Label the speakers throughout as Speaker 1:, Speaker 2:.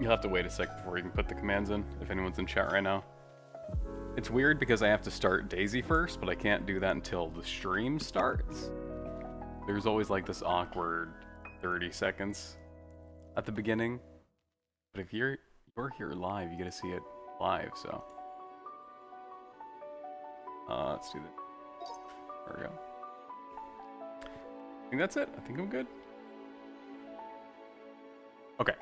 Speaker 1: You'll have to wait a sec before you can put the commands in, if anyone's in chat right now. It's weird because I have to start Daisy first, but I can't do that until the stream starts. There's always like this awkward 30 seconds at the beginning. But if you're here live, you get to see it live, so. Let's do that. There we go. I think that's it. I think I'm good. Okay.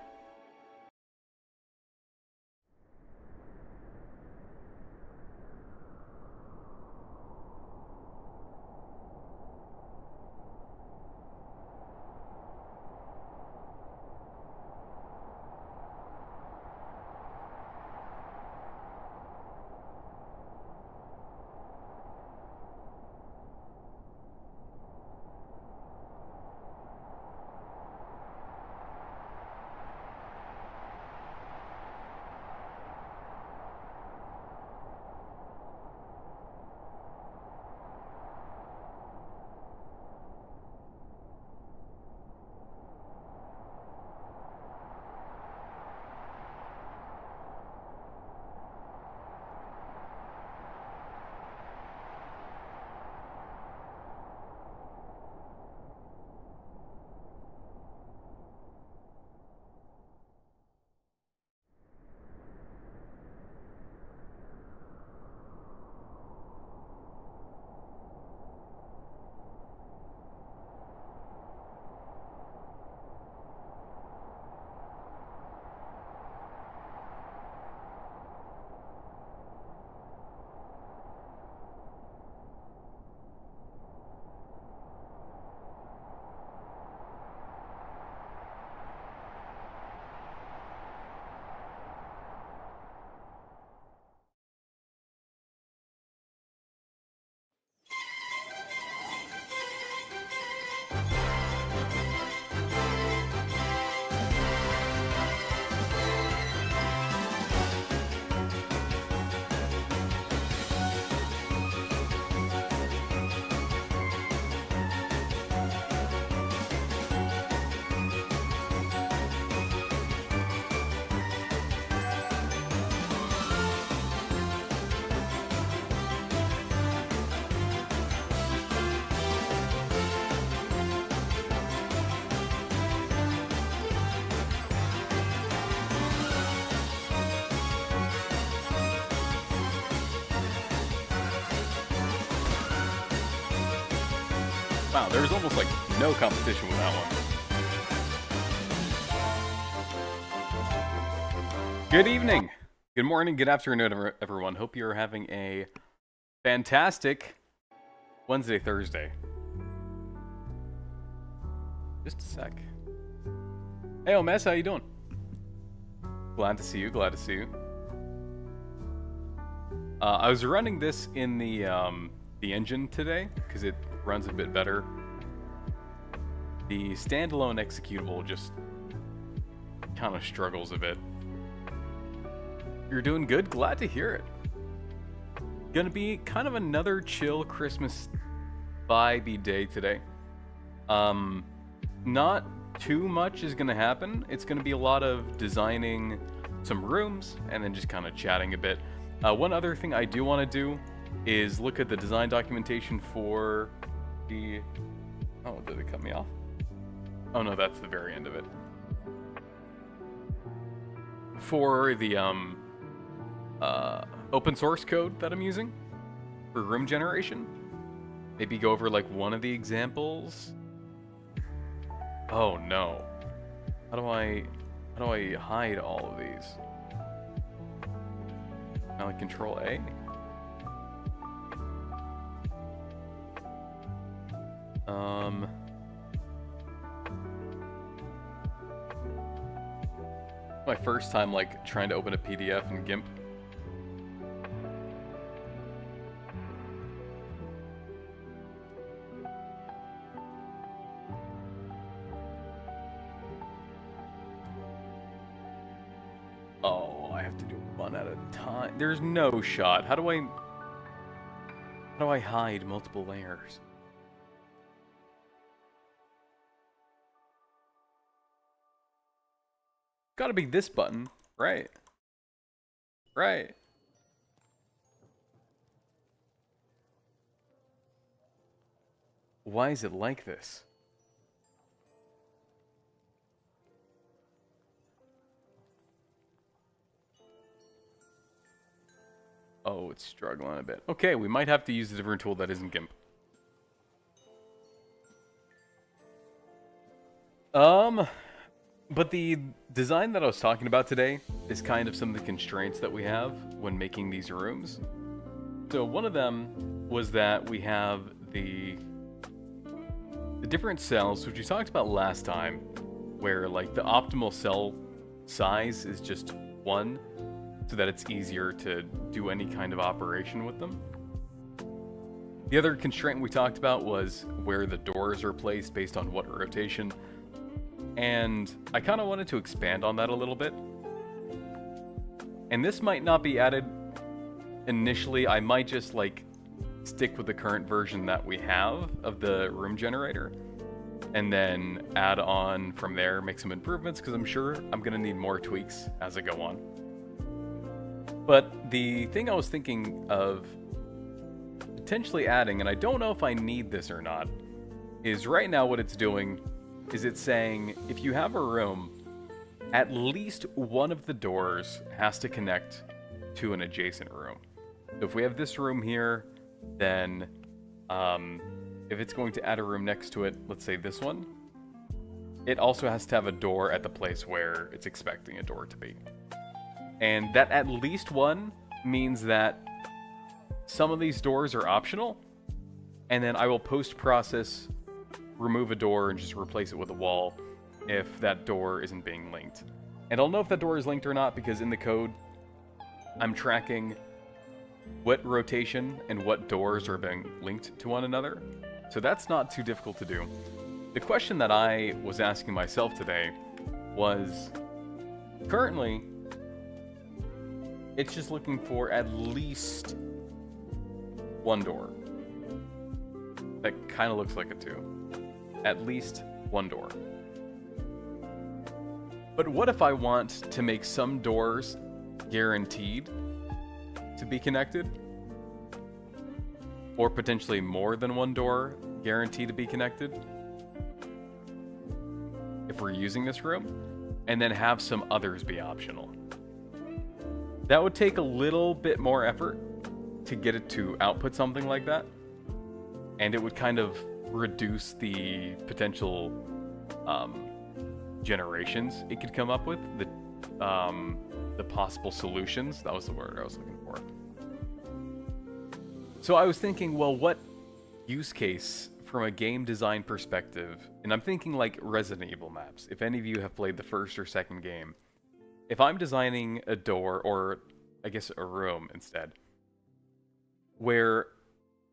Speaker 1: Wow, there's almost like no competition with that one. Good evening, good morning, good afternoon, everyone. Hope you're having a fantastic Wednesday, Thursday. Just a sec. Hey, Omes, how you doing? Glad to see you, glad to see you. I was running this in the engine today, because it runs a bit better. The standalone executable just kind of struggles a bit. You're doing good? Glad to hear it. Gonna be kind of another chill Christmas vibey day today. Not too much is gonna happen. It's gonna be a lot of designing some rooms and then just kind of chatting a bit. One other thing I do want to do is look at the design documentation for the... Oh, did it cut me off? Oh no, that's the very end of it. For the open source code that I'm using for room generation. Maybe go over like one of the examples. Oh no. How do I hide all of these? Can I like control A? My first time like trying to open a PDF in GIMP. Oh, I have to do one at a time. There's no shot. How do I hide multiple layers? Gotta be this button, right? Right. Why is it like this? Oh, it's struggling a bit. Okay, we might have to use a different tool that isn't GIMP. But the design that I was talking about today is kind of some of the constraints that we have when making these rooms. So one of them was that we have the different cells, which we talked about last time, where like the optimal cell size is just 1, so that it's easier to do any kind of operation with them. The other constraint we talked about was where the doors are placed based on what rotation. And I kind of wanted to expand on that a little bit. And this might not be added initially. I might just like stick with the current version that we have of the room generator and then add on from there, make some improvements, because I'm sure I'm going to need more tweaks as I go on. But the thing I was thinking of potentially adding, and I don't know if I need this or not, is right now what it's doing is it's saying if you have a room, at least one of the doors has to connect to an adjacent room. So if we have this room here, then if it's going to add a room next to it, let's say this one, it also has to have a door at the place where it's expecting a door to be. And that at least one means that some of these doors are optional, and then I will post-process remove a door and just replace it with a wall if that door isn't being linked. And I'll know if that door is linked or not because in the code, I'm tracking what rotation and what doors are being linked to one another. So that's not too difficult to do. The question that I was asking myself today was, currently, it's just looking for at least one door. That kind of looks like a 2. At least one door. But what if I want to make some doors guaranteed to be connected? Or potentially more than one door guaranteed to be connected? If we're using this room, and then have some others be optional. That would take a little bit more effort to get it to output something like that. And it would kind of reduce the potential generations it could come up with, the possible solutions. That was the word I was looking for. So I was thinking, well, what use case from a game design perspective, and I'm thinking like Resident Evil maps. If any of you have played the first or second game, if I'm designing a door, or I guess a room instead, where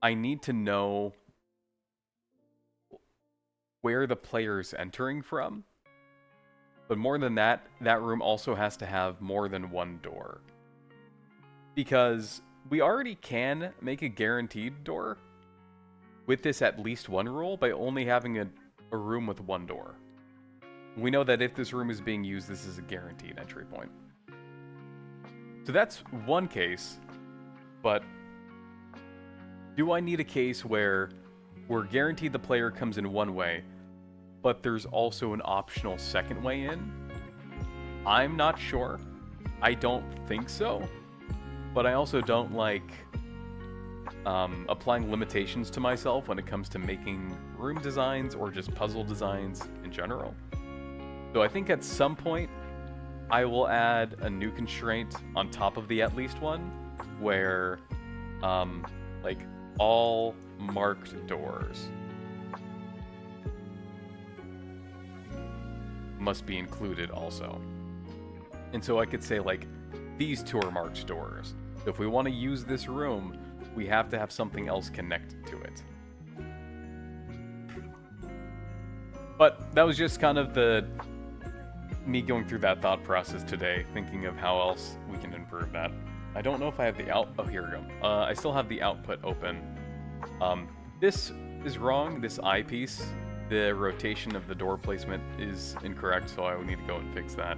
Speaker 1: I need to know where the player's entering from, but more than that, that room also has to have more than one door. Because we already can make a guaranteed door with this at least one rule by only having a room with one door. We know that if this room is being used, this is a guaranteed entry point. So that's one case, but do I need a case where we're guaranteed the player comes in one way, but there's also an optional second way in? I'm not sure. I don't think so. But I also don't like applying limitations to myself when it comes to making room designs or just puzzle designs in general. So I think at some point, I will add a new constraint on top of the at least one, where like all marked doors must be included also. And so I could say like, these 2 are marked doors. So if we want to use this room, we have to have something else connected to it. But that was just kind of me going through that thought process today, thinking of how else we can improve that. I don't know if I have the oh, here we go. I still have the output open. This is wrong, this eyepiece. The rotation of the door placement is incorrect, so I will need to go and fix that.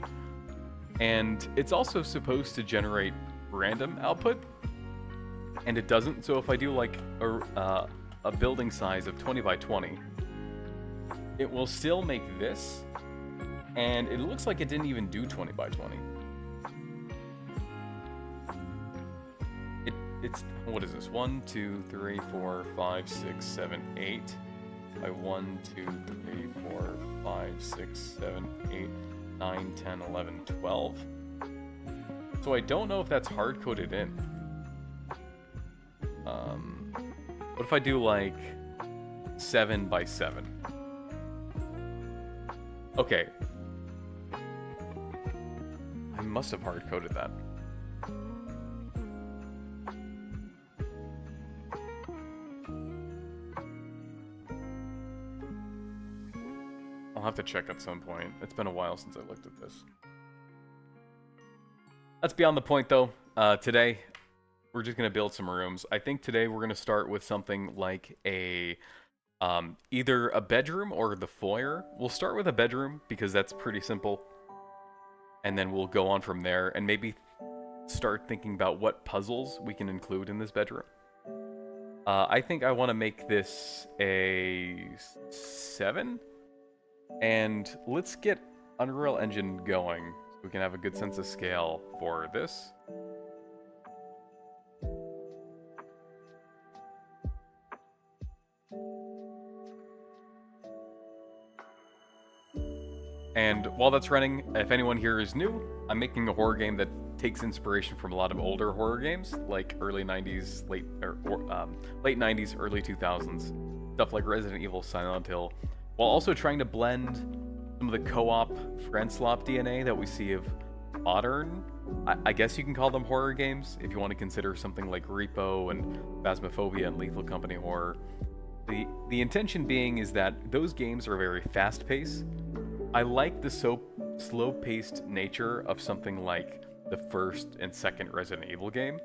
Speaker 1: And it's also supposed to generate random output, and it doesn't. So if I do like a building size of 20 by 20, it will still make this, and it looks like it didn't even do 20 by 20. It's, what is this? 1, 2, 3, 4, 5, 6, 7, 8 by 1, 2, 3, 4, 5, 6, 7, 8, 9, 10, 11, 12. So I don't know if that's hard-coded in. What if I do like 7 by 7? Okay. I must have hard-coded that. I'll have to check at some point. It's been a while since I looked at this. That's beyond the point, though. Today, we're just going to build some rooms. I think today we're going to start with something like a either a bedroom or the foyer. We'll start with a bedroom because that's pretty simple. And then we'll go on from there and maybe start thinking about what puzzles we can include in this bedroom. I think I want to make this a 7. And let's get Unreal Engine going so we can have a good sense of scale for this. And while that's running, if anyone here is new, I'm making a horror game that takes inspiration from a lot of older horror games, like early 90s, late 90s, early 2000s. Stuff like Resident Evil, Silent Hill, while also trying to blend some of the co-op friend slop DNA that we see of modern, I guess you can call them horror games, if you want to consider something like Repo and Phasmophobia and Lethal Company horror. The intention being is that those games are very fast-paced. I like the slow-paced nature of something like the first and second Resident Evil game,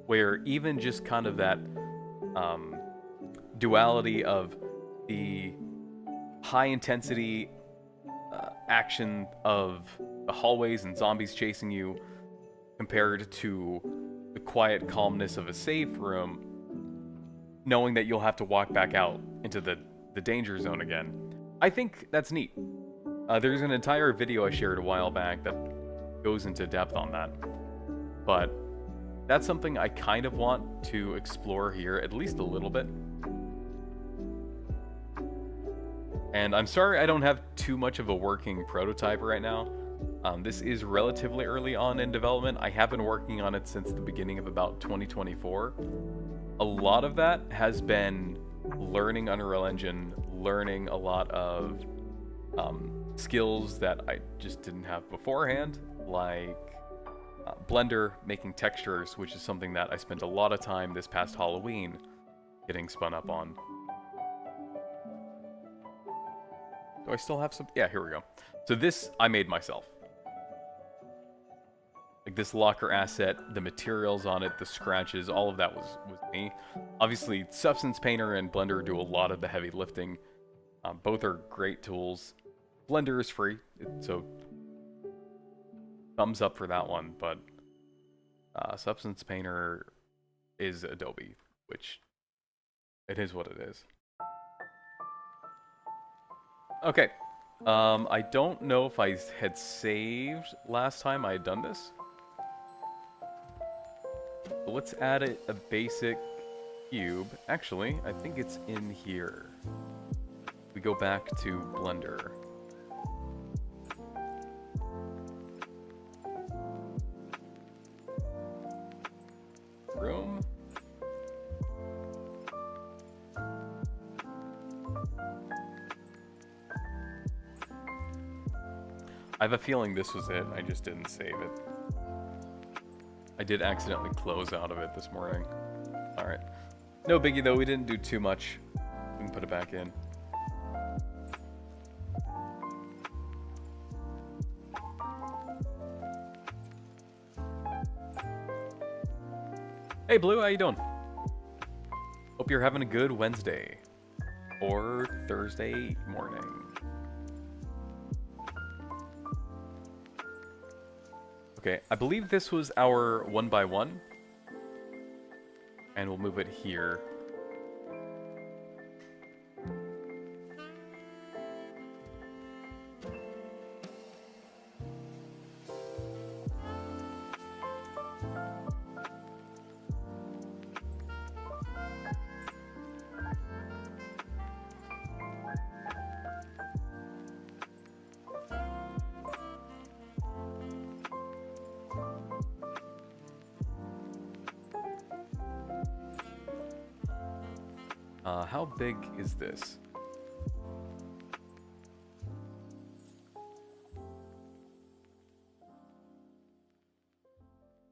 Speaker 1: where even just kind of that duality of the high-intensity action of the hallways and zombies chasing you compared to the quiet calmness of a safe room, knowing that you'll have to walk back out into the danger zone again. I think that's neat. There's an entire video I shared a while back that goes into depth on that. But that's something I kind of want to explore here, at least a little bit. And I'm sorry I don't have too much of a working prototype right now. This is relatively early on in development. I have been working on it since the beginning of about 2024. A lot of that has been learning Unreal Engine, learning a lot of skills that I just didn't have beforehand, like Blender, making textures, which is something that I spent a lot of time this past Halloween getting spun up on. Do I still have some? Yeah, here we go. So this I made myself. Like this locker asset, the materials on it, the scratches, all of that was me. Obviously, Substance Painter and Blender do a lot of the heavy lifting. Both are great tools. Blender is free, so thumbs up for that one, but Substance Painter is Adobe, which it is what it is. Okay, I don't know if I had saved last time I had done this. So let's add a basic cube. Actually, I think it's in here. We go back to Blender. Room. I have a feeling this was it. I just didn't save it. I did accidentally close out of it this morning. Alright. No biggie though, we didn't do too much. We can put it back in. Hey Blue, how you doing? Hope you're having a good Wednesday. Or Thursday morning. Okay, I believe this was our 1x1. And we'll move it here. How big is this?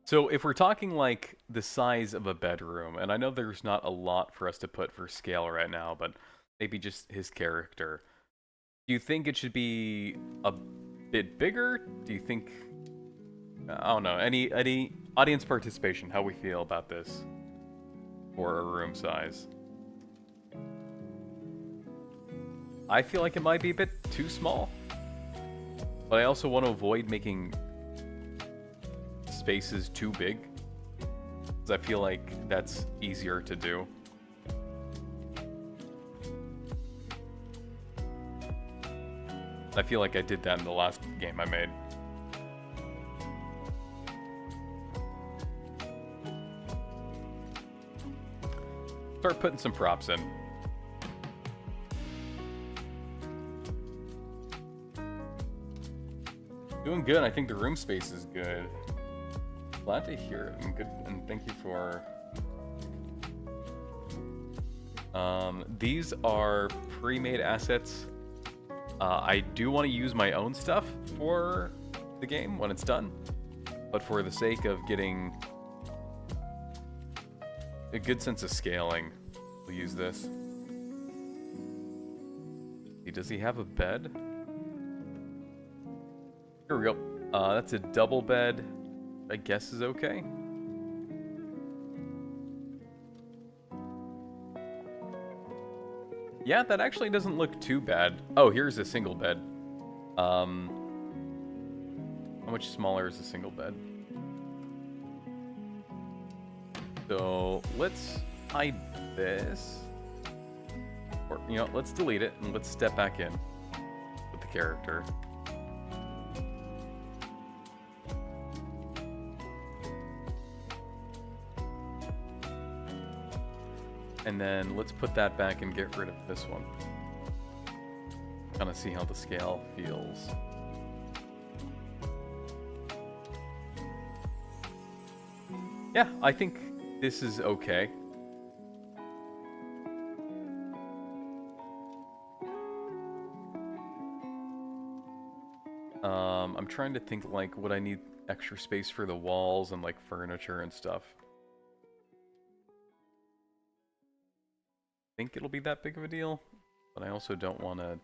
Speaker 1: So if we're talking like the size of a bedroom, and I know there's not a lot for us to put for scale right now, but maybe just his character. Do you think it should be a bit bigger? Do you think... I don't know. Any audience participation, how we feel about this for a room size? I feel like it might be a bit too small. But I also want to avoid making spaces too big. Because I feel like that's easier to do. I feel like I did that in the last game I made. Start putting some props in. Doing good. I think the room space is good. Glad to hear it. And good. And thank you for. These are pre-made assets. I do want to use my own stuff for the game when it's done, but for the sake of getting a good sense of scaling, we'll use this. Does he have a bed? Here we go. That's a double bed. I guess is okay. Yeah, that actually doesn't look too bad. Oh, here's a single bed. How much smaller is a single bed? So let's hide this. Or, you know, let's delete it and let's step back in with the character. And then let's put that back and get rid of this one. Kind of see how the scale feels. Yeah, I think this is okay. I'm trying to think, like, would I need extra space for the walls and, like, furniture and stuff? I think it'll be that big of a deal, but I also don't want to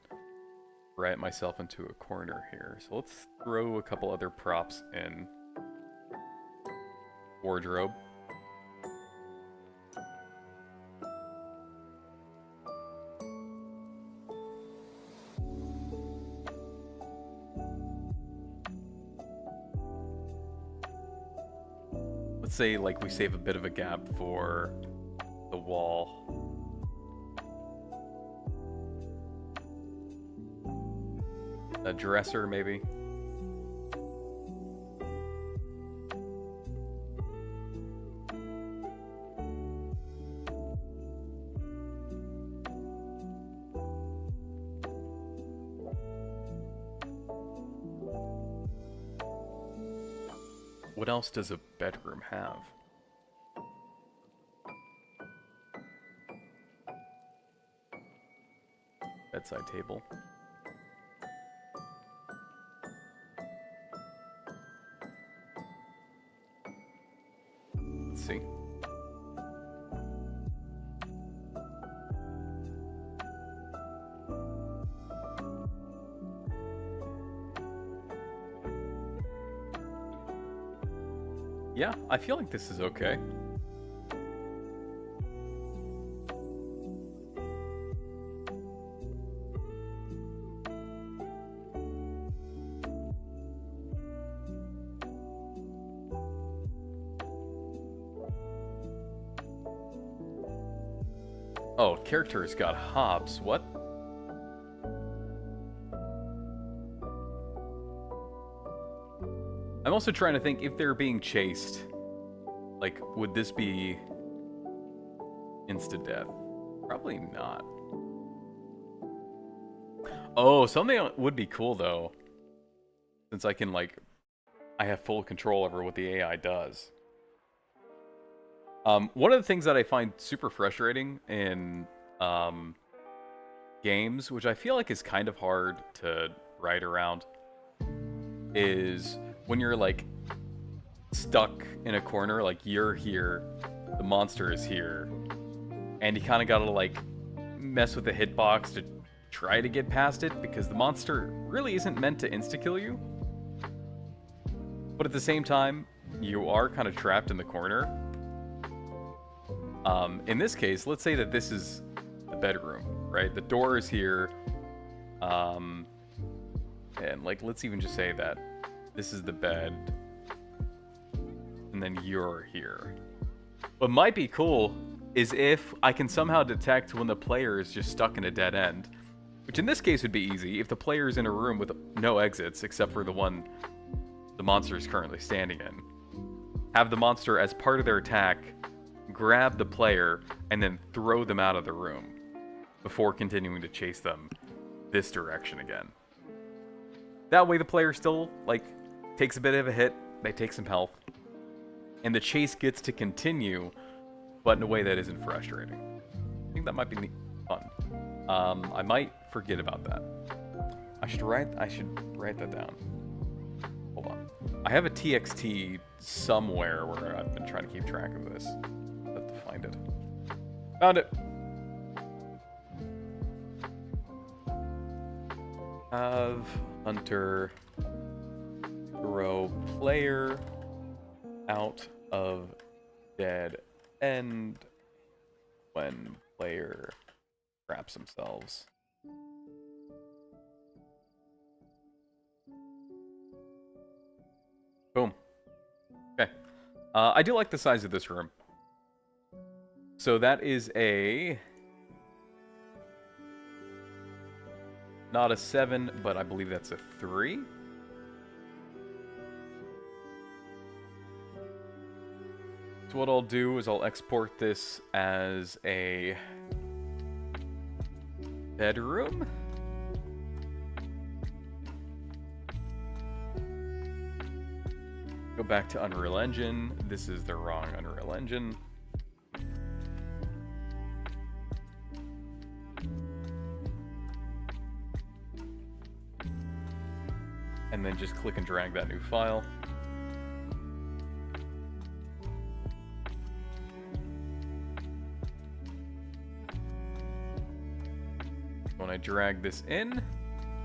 Speaker 1: write myself into a corner here. So let's throw a couple other props in. Wardrobe. Let's say, like, we save a bit of a gap for the wall. A dresser, maybe. What else does a bedroom have? Bedside table. Let's see. Yeah, I feel like this is okay. Oh, character's got hops. What? I'm also trying to think if they're being chased. Like, would this be insta-death? Probably not. Oh, something that would be cool, though. Since I can, like... I have full control over what the AI does. One of the things that I find super frustrating in games, which I feel like is kind of hard to write around, is when you're, like, stuck in a corner, like, you're here, the monster is here, and you kind of gotta, like, mess with the hitbox to try to get past it, because the monster really isn't meant to insta-kill you. But at the same time, you are kind of trapped in the corner. In this case, let's say that this is the bedroom, right? The door is here. And, like, let's even just say that this is the bed. And then you're here. What might be cool is if I can somehow detect when the player is just stuck in a dead end. Which in this case would be easy if the player is in a room with no exits except for the one the monster is currently standing in. Have the monster, as part of their attack, grab the player and then throw them out of the room before continuing to chase them this direction again. That way the player still, like, takes a bit of a hit, they take some health, and the chase gets to continue, but in a way that isn't frustrating. I think that might be fun. I might forget about that. I should write that down. Hold on. I have a TXT somewhere where I've been trying to keep track of this. I have to find it. Found it! Have Hunter throw player out of dead end when player traps themselves. Boom. Okay. I do like the size of this room. So that is a... not a 7, but I believe that's a 3. So what I'll do is I'll export this as a bedroom. Go back to Unreal Engine. This is the wrong Unreal Engine. And then just click and drag that new file. When I drag this in,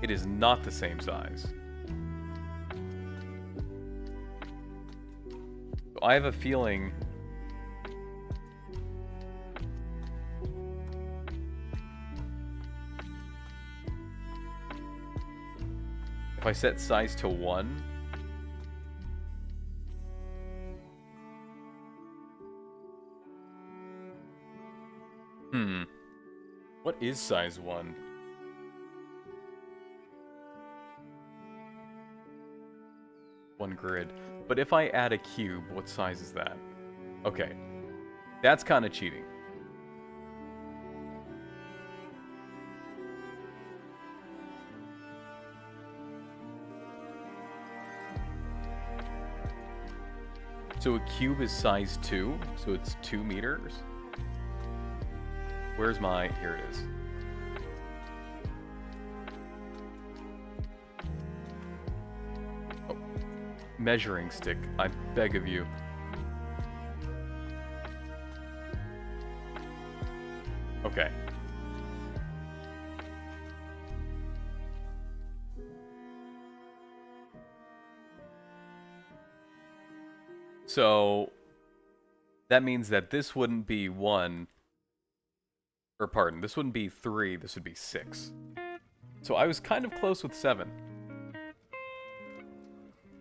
Speaker 1: it is not the same size. So I have a feeling if I set size to 1, what is size 1? One grid. But if I add a cube, what size is that? Okay. That's kind of cheating. So a cube is size 2, so it's 2 meters. Where's my... here it is. Oh. Measuring stick, I beg of you. Okay. So that means that this wouldn't be 1, or pardon, this wouldn't be 3, this would be 6. So I was kind of close with 7.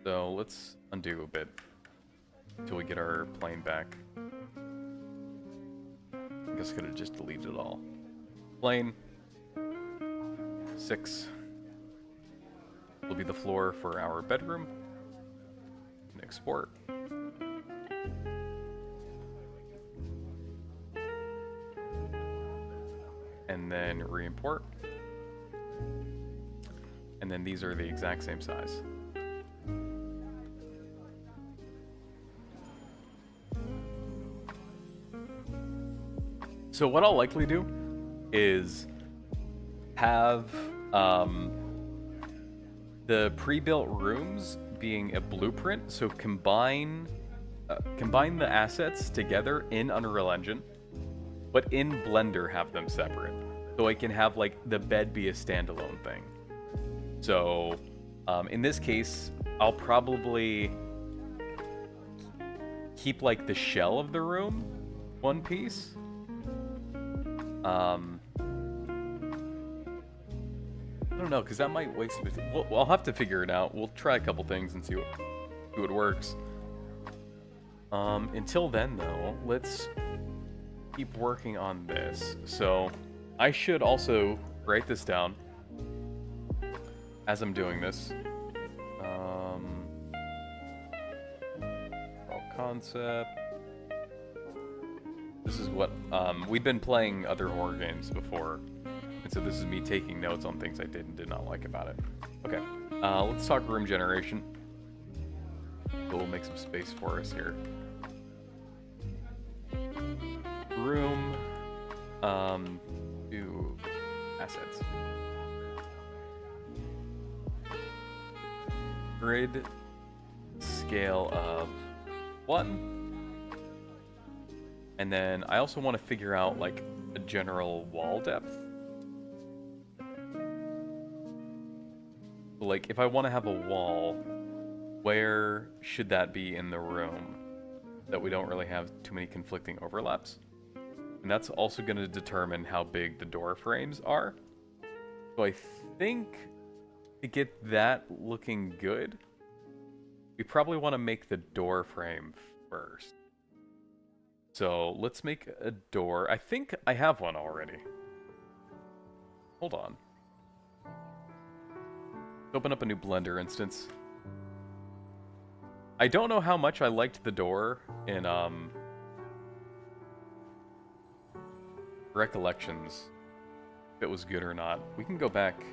Speaker 1: So let's undo a bit until we get our plane back. guess I could have just deleted it all. Plane. 6 will be the floor for our bedroom. And export. And then re-import. And then these are the exact same size. So what I'll likely do is have the pre-built rooms being a blueprint. So combine the assets together in Unreal Engine, but in Blender have them separate. So I can have like the bed be a standalone thing. So in this case, I'll probably keep like the shell of the room one piece. I don't know, because that might waste a bit. Well, I'll have to figure it out. We'll try a couple things and see what works. Until then, though, let's keep working on this. So I should also write this down as I'm doing this. Concept. This is what, we've been playing other horror games before, and so this is me taking notes on things I did and did not like about it. Okay, let's talk room generation. We'll make some space for us here. Room, do assets. Grid scale of 1. And then I also want to figure out like a general wall depth. So, like if I want to have a wall, where should that be in the room that we don't really have too many conflicting overlaps? And that's also going to determine how big the door frames are. So I think to get that looking good, we probably want to make the door frame first. So let's make a door. I think I have one already. Hold on. Open up a new Blender instance. I don't know how much I liked the door in Recollections, if it was good or not. We can go back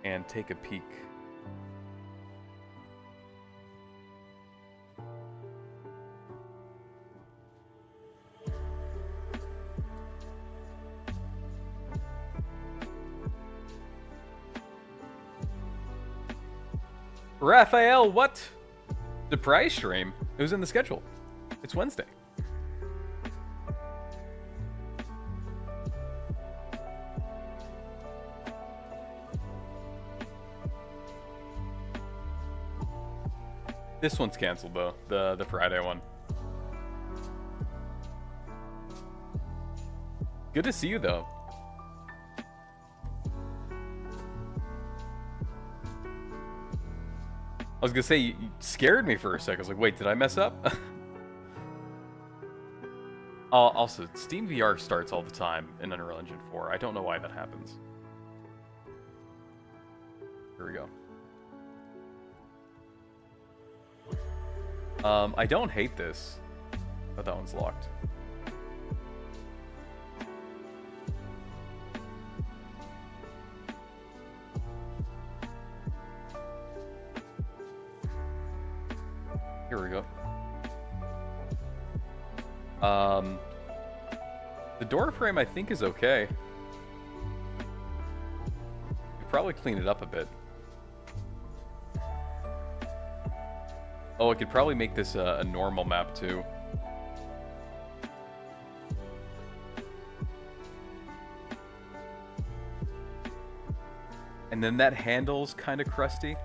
Speaker 1: and take a peek. Raphael, what? Surprise stream? It was in the schedule. It's Wednesday. This one's canceled though, the Friday one. Good to see you though. I was gonna say, you scared me for a sec. I was like, wait, did I mess up? Also, Steam VR starts all the time in Unreal Engine 4. I don't know why that happens. Here we go. I don't hate this, but that one's locked. Here we go. The door frame I think is okay. Could probably clean it up a bit. Oh, I could probably make this a normal map too. And then that handle's kind of crusty.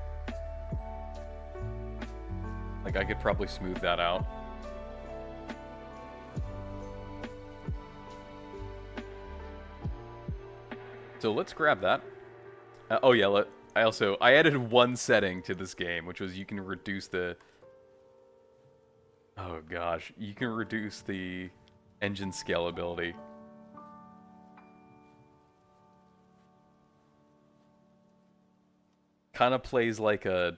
Speaker 1: Like, I could probably smooth that out. So let's grab that. Oh yeah, I added one setting to this game, which was you can reduce the... Oh gosh, you can reduce the Engine scalability. Kind of plays like a...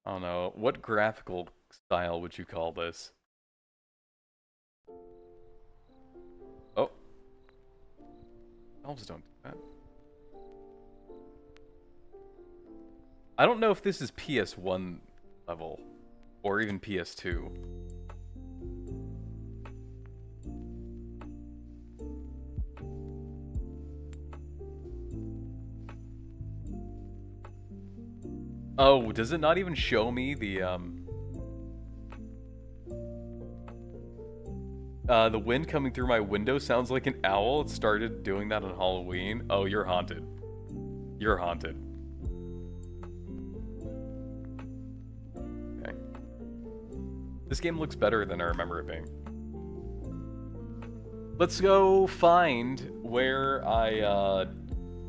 Speaker 1: I don't know. What graphical style would you call this? Oh. Elves don't do that. I don't know if this is PS1 level. Or even PS2. Oh, does it not even show me the wind coming through my window sounds like an owl? It started doing that on Halloween. Oh, you're haunted. You're haunted. Okay. This game looks better than I remember it being. Let's go find where I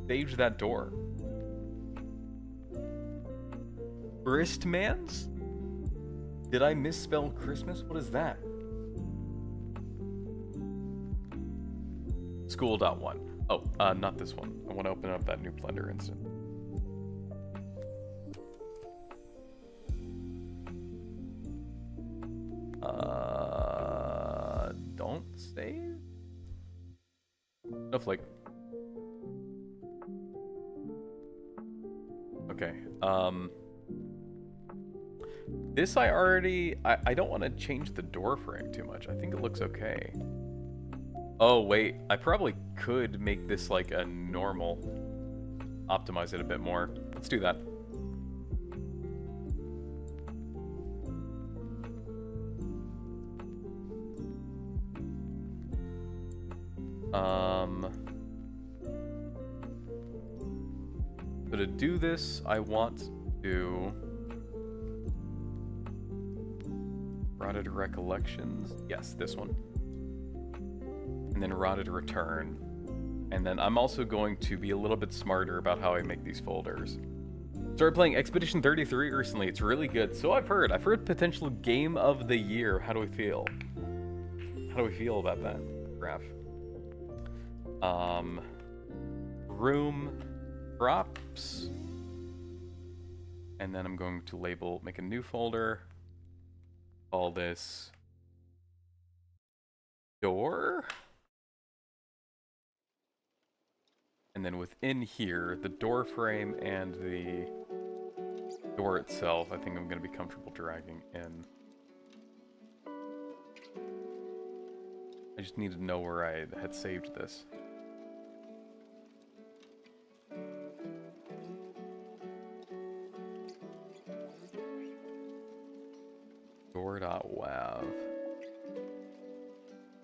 Speaker 1: staged that door. Christmas? Did I misspell Christmas? What is that? School.1. Oh, not this one. I want to open up that new Blender instant. Don't save? Snowflake. Okay, this I don't want to change the door frame too much. I think it looks okay. Oh, wait. I probably could make this like a normal. Optimize it a bit more. Let's do that. So to do this, I want to... Rotted Recollections. Yes, this one. And then Rotted Return. And then I'm also going to be a little bit smarter about how I make these folders. Started playing Expedition 33 recently. It's really good. So I've heard. I've heard potential Game of the Year. How do we feel? How do we feel about that graph? Room props. And then I'm going to label, make a new folder. Call this door. And then within here, the door frame and the door itself, I think I'm going to be comfortable dragging in. I just need to know where I had saved this. Door.wav.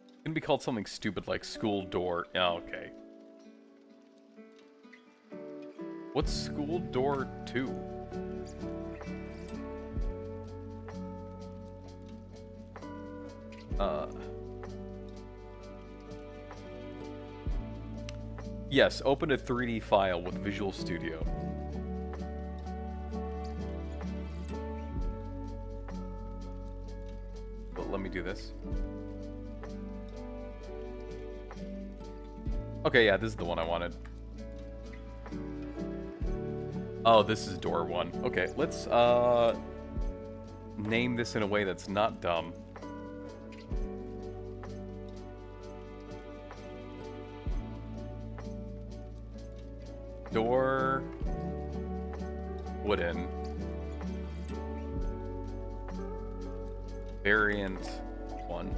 Speaker 1: It's gonna be called something stupid like school door. Oh, okay. What's school door 2? Yes, open a 3D file with Visual Studio. But let me do this. Okay, yeah, this is the one I wanted. Oh, this is door 1. Okay, let's name this in a way that's not dumb. Door wooden variant 1.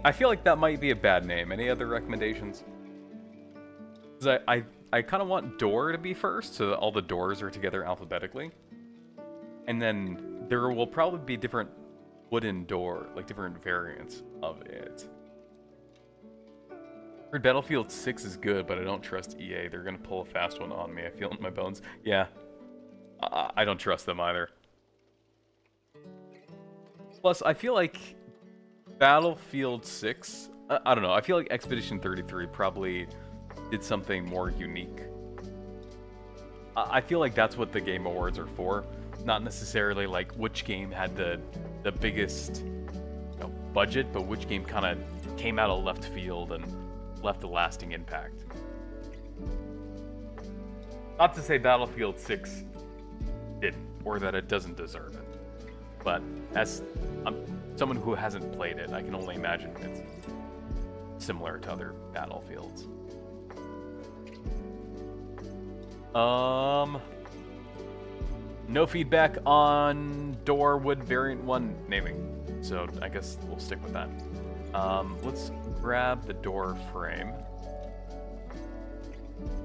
Speaker 1: I feel like that might be a bad name. Any other recommendations? Because I kind of want door to be first, so that all the doors are together alphabetically. And then there will probably be different wooden door, like different variants of it. Heard Battlefield 6 is good, but I don't trust EA. They're gonna pull a fast one on me. I feel it in my bones. Yeah. I don't trust them either. Plus, I feel like Battlefield 6... I don't know. I feel like Expedition 33 probably did something more unique. I feel like that's what the Game Awards are for. not necessarily like which game had the biggest budget, but which game kind of came out of left field and left a lasting impact. Not to say Battlefield 6 didn't, or that it doesn't deserve it, but as someone who hasn't played it, I can only imagine it's similar to other Battlefields. No feedback on Dorwood Variant 1 naming, so I guess we'll stick with that. Let's grab the door frame.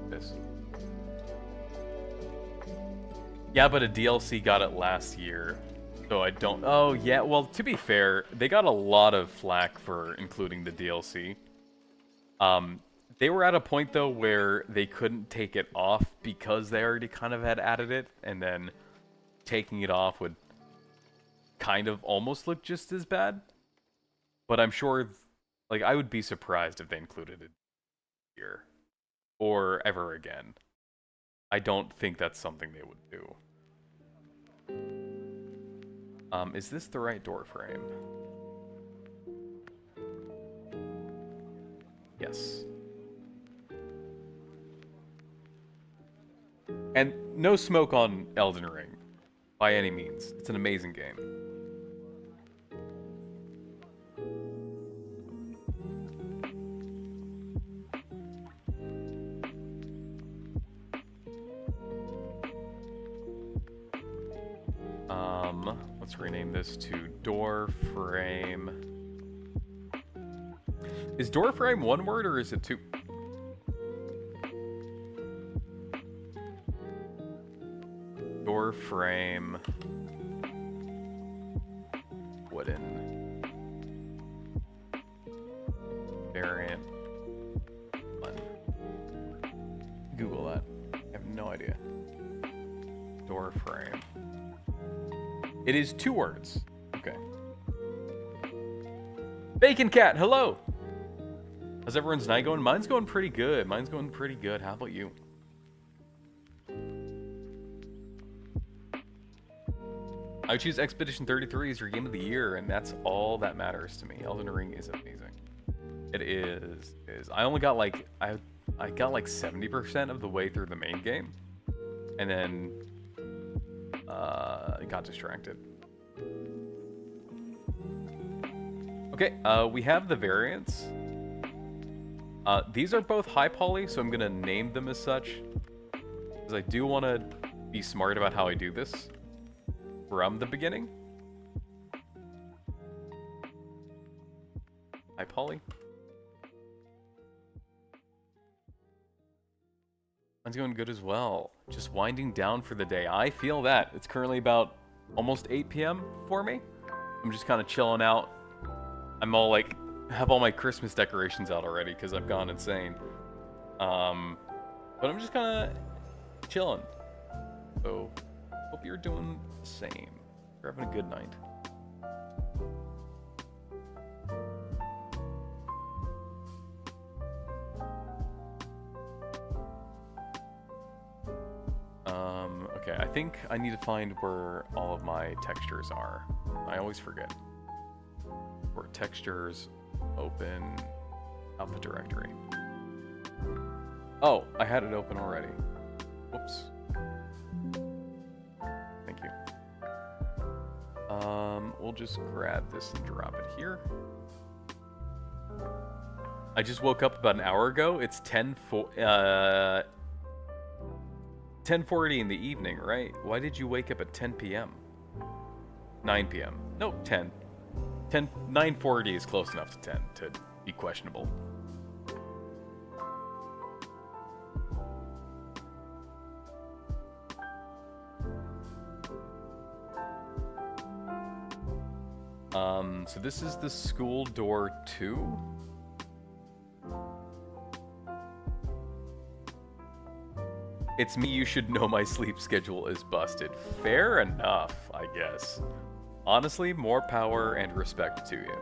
Speaker 1: This. Yeah, but a DLC got it last year, so I don't... Oh, yeah, well, to be fair, they got a lot of flack for including the DLC. They were at a point, though, where they couldn't take it off because they already kind of had added it, and then taking it off would kind of almost look just as bad. But I'm sure, like, I would be surprised if they included it here or ever again. I don't think that's something they would do. Is this the right door frame? Yes. And no smoke on Elden Ring, by any means. It's an amazing game. Let's rename this to door frame. Is door frame one word or is it two? Door frame. Wooden. Variant. One. Google that. I have no idea. Door frame. It is two words. Okay. Bacon Cat, hello! How's everyone's night going? Mine's going pretty good. Mine's going pretty good. How about you? I choose Expedition 33 as your game of the year, and that's all that matters to me. Elden Ring is amazing. It is. I only got like... I got like 70% of the way through the main game. And then... got distracted. Okay, we have the variants. These are both high poly, so I'm gonna name them as such. Because I do want to be smart about how I do this from the beginning. High poly. Mine's going good as well. Just winding down for the day. I feel that. It's currently about almost 8 p.m. for me. I'm just kind of chilling out. I'm all like, have all my Christmas decorations out already because I've gone insane. But I'm just kind of chilling. So, hope you're doing the same. You're having a good night. Okay, I think I need to find where all of my textures are. I always forget. Where textures, open, output directory. Oh, I had it open already. Whoops. Thank you. We'll just grab this and drop it here. I just woke up about an hour ago. It's 10:40 in the evening, right? Why did you wake up at 10 p.m.? 9 p.m. No, 10. 9:40 is close enough to 10 to be questionable. So this is the school door 2. It's me, you should know my sleep schedule is busted. Fair enough, I guess. Honestly, more power and respect to you.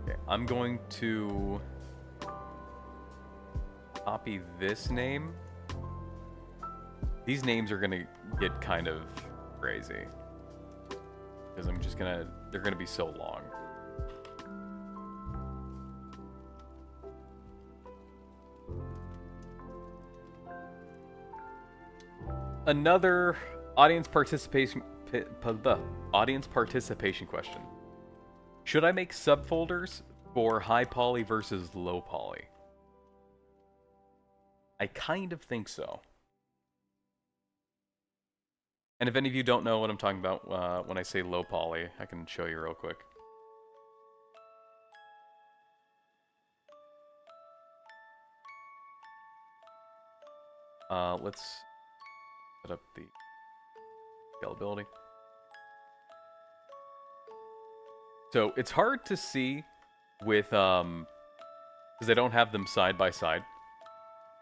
Speaker 1: Okay, I'm going to... copy this name. These names are gonna get kind of crazy. Because I'm just gonna, they're gonna be so long. Another audience participation question. Should I make subfolders for high poly versus low poly? I kind of think so. And if any of you don't know what I'm talking about when I say low poly, I can show you real quick. Let's set up the scalability. So it's hard to see with, because I don't have them side by side.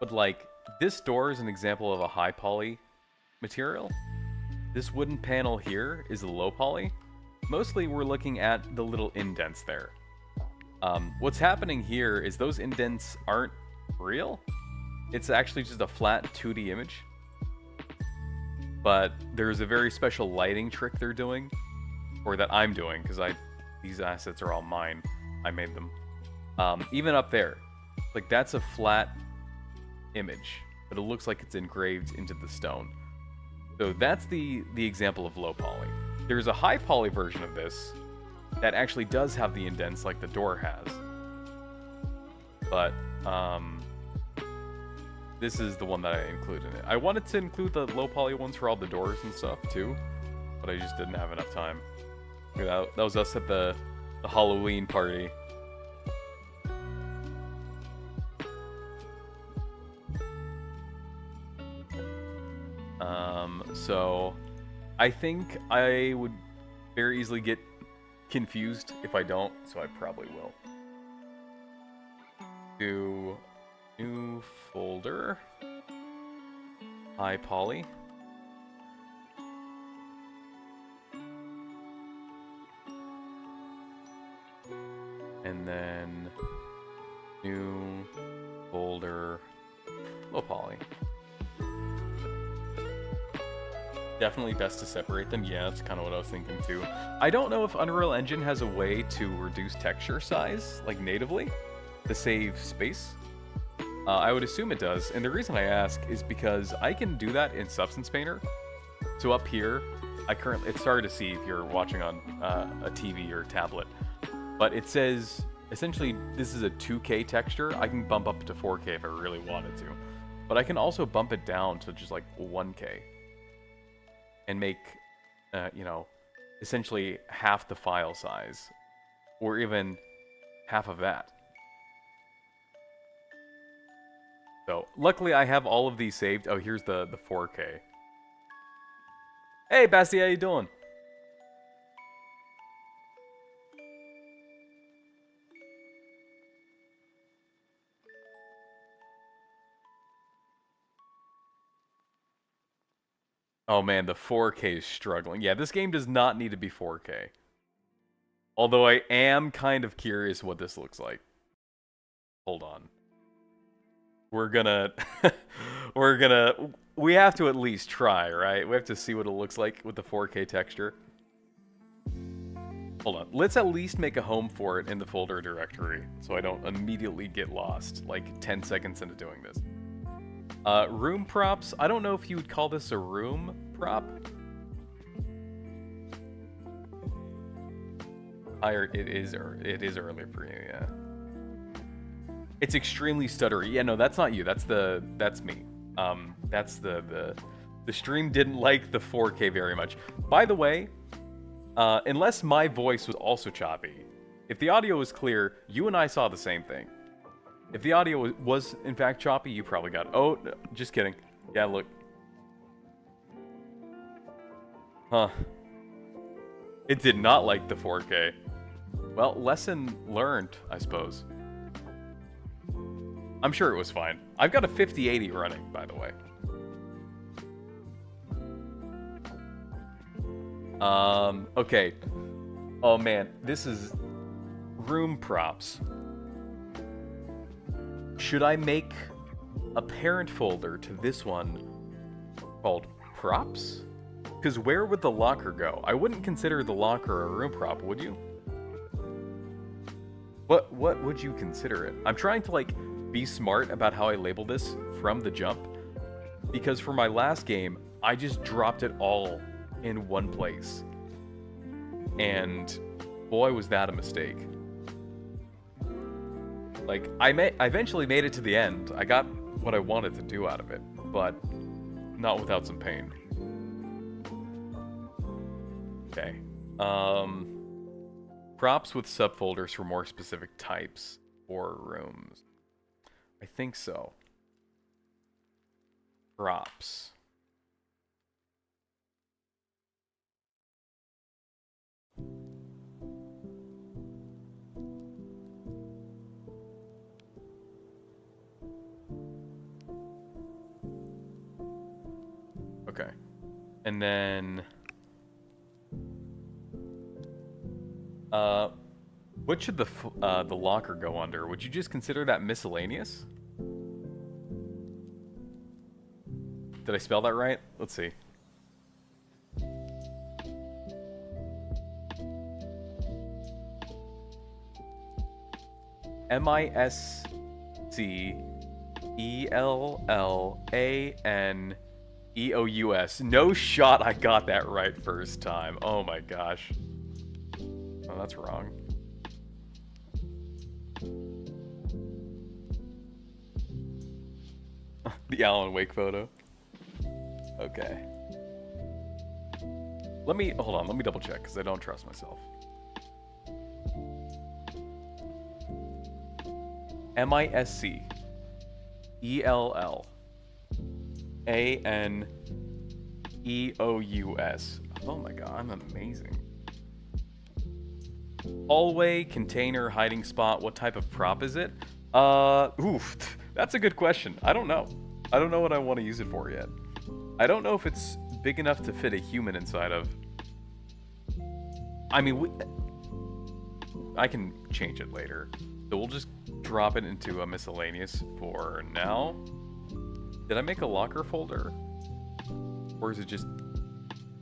Speaker 1: But like, this door is an example of a high poly material. This wooden panel here is a low poly. Mostly we're looking at the little indents there. What's happening here is those indents aren't real. It's actually just a flat 2D image. But there's a very special lighting trick they're doing, or that I'm doing, because these assets are all mine. I made them. Even up there, like that's a flat image, but it looks like it's engraved into the stone. So that's the example of low poly. There's a high poly version of this that actually does have the indents like the door has. But this is the one that I included in it. I wanted to include the low poly ones for all the doors and stuff too, but I just didn't have enough time. That was us at the Halloween party. So I think I would very easily get confused if I don't, so I probably will. Do new folder, high poly. And then new folder, low poly. Definitely best to separate them. Yeah, that's kind of what I was thinking too. I don't know if Unreal Engine has a way to reduce texture size, like natively, to save space. I would assume it does, and the reason I ask is because I can do that in Substance Painter. So up here, it's hard to see if you're watching on a TV or tablet, but it says, essentially, this is a 2K texture. I can bump up to 4K if I really wanted to, but I can also bump it down to just like 1K. And make, you know, essentially half the file size, or even half of that. So, luckily I have all of these saved. Oh, here's the 4K. Hey, Basti, how you doing? Oh man, the 4K is struggling. Yeah, this game does not need to be 4K. Although I am kind of curious what this looks like. Hold on. We're gonna... we have to at least try, right? We have to see what it looks like with the 4K texture. Hold on. Let's at least make a home for it in the folder directory, so I don't immediately get lost, like 10 seconds into doing this. Room props. I don't know if you would call this a room prop. It is early for you, yeah. It's extremely stuttery. Yeah, no, that's not you. That's me. That's the stream didn't like the 4K very much. By the way, unless my voice was also choppy, if the audio was clear, you and I saw the same thing. If the audio was in fact choppy, you probably got it. Oh, no, just kidding. Yeah, look. Huh. It did not like the 4K. Well, lesson learned, I suppose. I'm sure it was fine. I've got a 5080 running, by the way. Okay. Oh man, this is room props. Should I make a parent folder to this one called props? Because where would the locker go? I wouldn't consider the locker a room prop, would you? What would you consider it? I'm trying to, like, be smart about how I label this from the jump. Because for my last game, I just dropped it all in one place. And boy, was that a mistake. Like, I eventually made it to the end. I got what I wanted to do out of it, but not without some pain. Okay. Props with subfolders for more specific types or rooms. I think so. Props. Okay. And then what should the locker go under? Would you just consider that miscellaneous? Did I spell that right? Let's see. MISCELLANEOUS. No shot I got that right first time. Oh my gosh. Oh, that's wrong. The Alan Wake photo. Okay. Hold on, let me double check, because I don't trust myself. MISCELLANEOUS. Oh my god, I'm amazing. Hallway, container, hiding spot, what type of prop is it? Oof, that's a good question. I don't know. I don't know what I want to use it for yet. I don't know if it's big enough to fit a human inside of. I mean, I can change it later. So we'll just drop it into a miscellaneous for now. Did I make a locker folder? Or is it just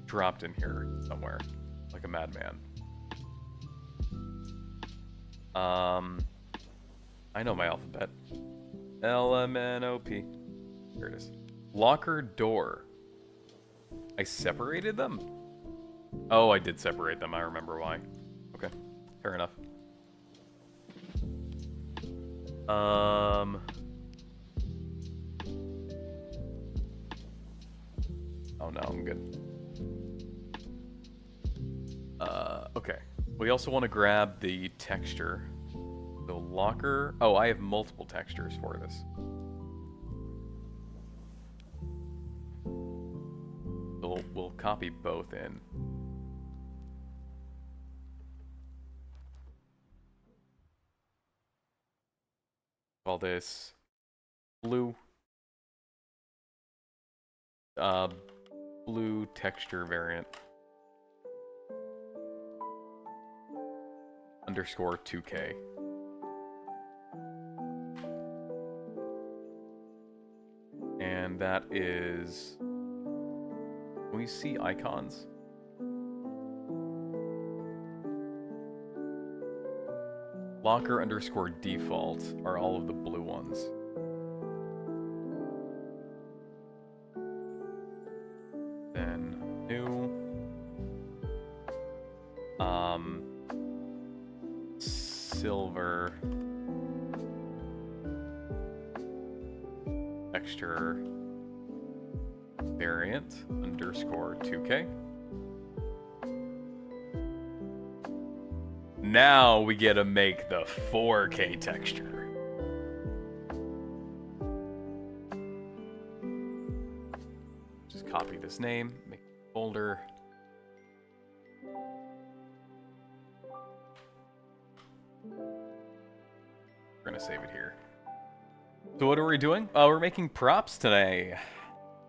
Speaker 1: dropped in here somewhere? Like a madman. I know my alphabet. LMNOP. There it is. Locker door. I separated them? Oh, I did separate them. I remember why. Okay. Fair enough. Oh no, I'm good. Okay. We also want to grab the texture. So locker. Oh, I have multiple textures for this. So we'll copy both in. Call this blue. Blue texture variant. Underscore 2K. And that is. Can we see icons? Locker underscore default are all of the blue ones. Then new. Silver. Texture. Variant underscore 2K. Now we get to make the 4K texture. Just copy this name, make a folder. We're gonna save it here. So what are we doing? We're making props today.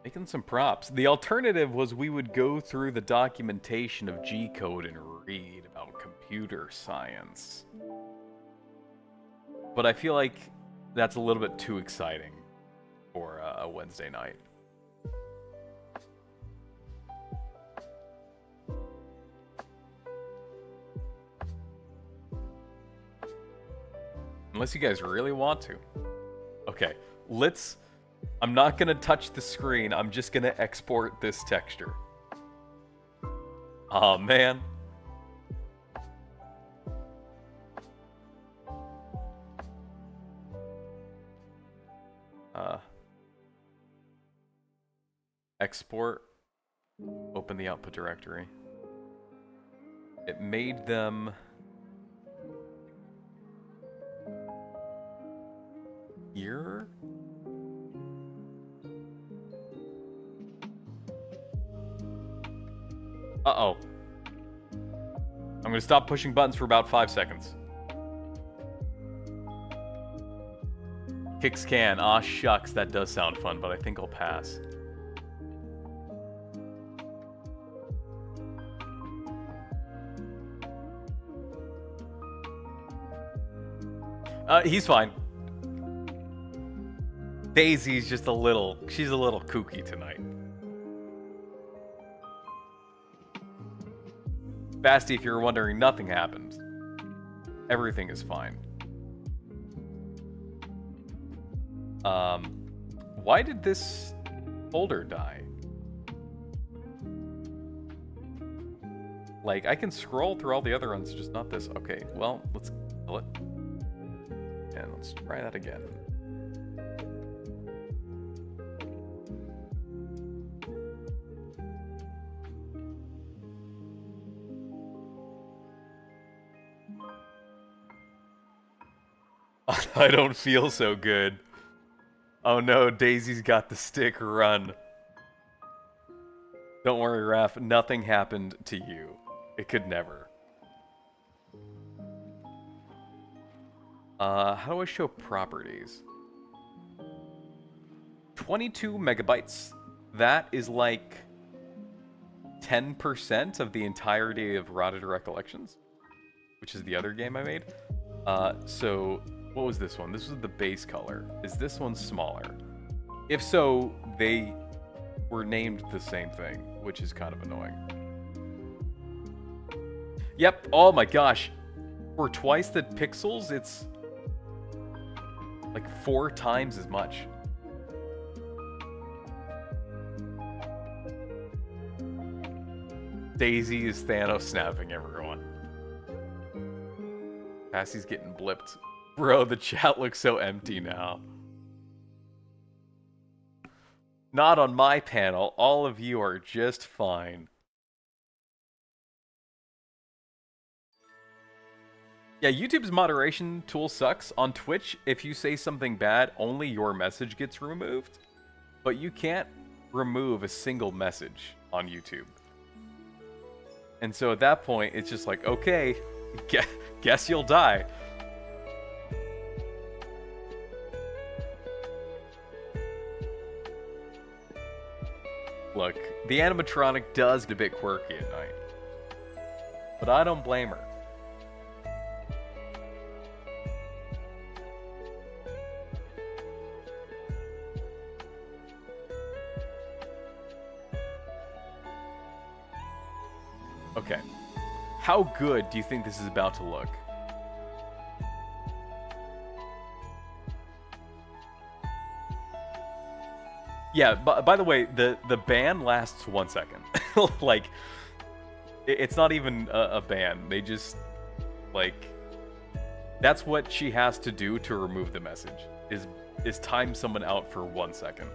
Speaker 1: Making some props. The alternative was we would go through the documentation of G-code and read about computer science. But I feel like that's a little bit too exciting Wednesday night. Unless you guys really want to. Okay, I'm not gonna touch the screen, I'm just gonna export this texture. Oh man. Export, open the output directory. It made them here. Uh-oh. I'm gonna stop pushing buttons for about 5 seconds. Kick scan. Aw, shucks, that does sound fun, but I think I'll pass. He's fine. Daisy's just she's a little kooky tonight. Basti, if you're wondering, nothing happened. Everything is fine. Why did this folder die? Like, I can scroll through all the other ones, just not this. Okay, well, let's kill it. And let's try that again. I don't feel so good. Oh no, Daisy's got the stick run. Don't worry, Raph, nothing happened to you. It could never. How do I show properties? 22 megabytes. That is like 10% of the entirety of Rotted Recollections, which is the other game I made. So what was this one? This was the base color. Is this one smaller? If so, they were named the same thing, which is kind of annoying. Yep, oh my gosh. For twice the pixels, it's like 4 times as much. Daisy is Thanos snapping everyone. Passie's getting blipped. Bro, the chat looks so empty now. Not on my panel. All of you are just fine. Yeah, YouTube's moderation tool sucks. On Twitch, if you say something bad, only your message gets removed. But you can't remove a single message on YouTube. And so at that point, it's just like, okay, guess you'll die. Look, the animatronic does get a bit quirky at night. But I don't blame her. Okay. How good do you think this is about to look? Yeah, by the way, the ban lasts 1 second. Like, it's not even a ban. They just, like, that's what she has to do to remove the message, is time someone out for 1 second.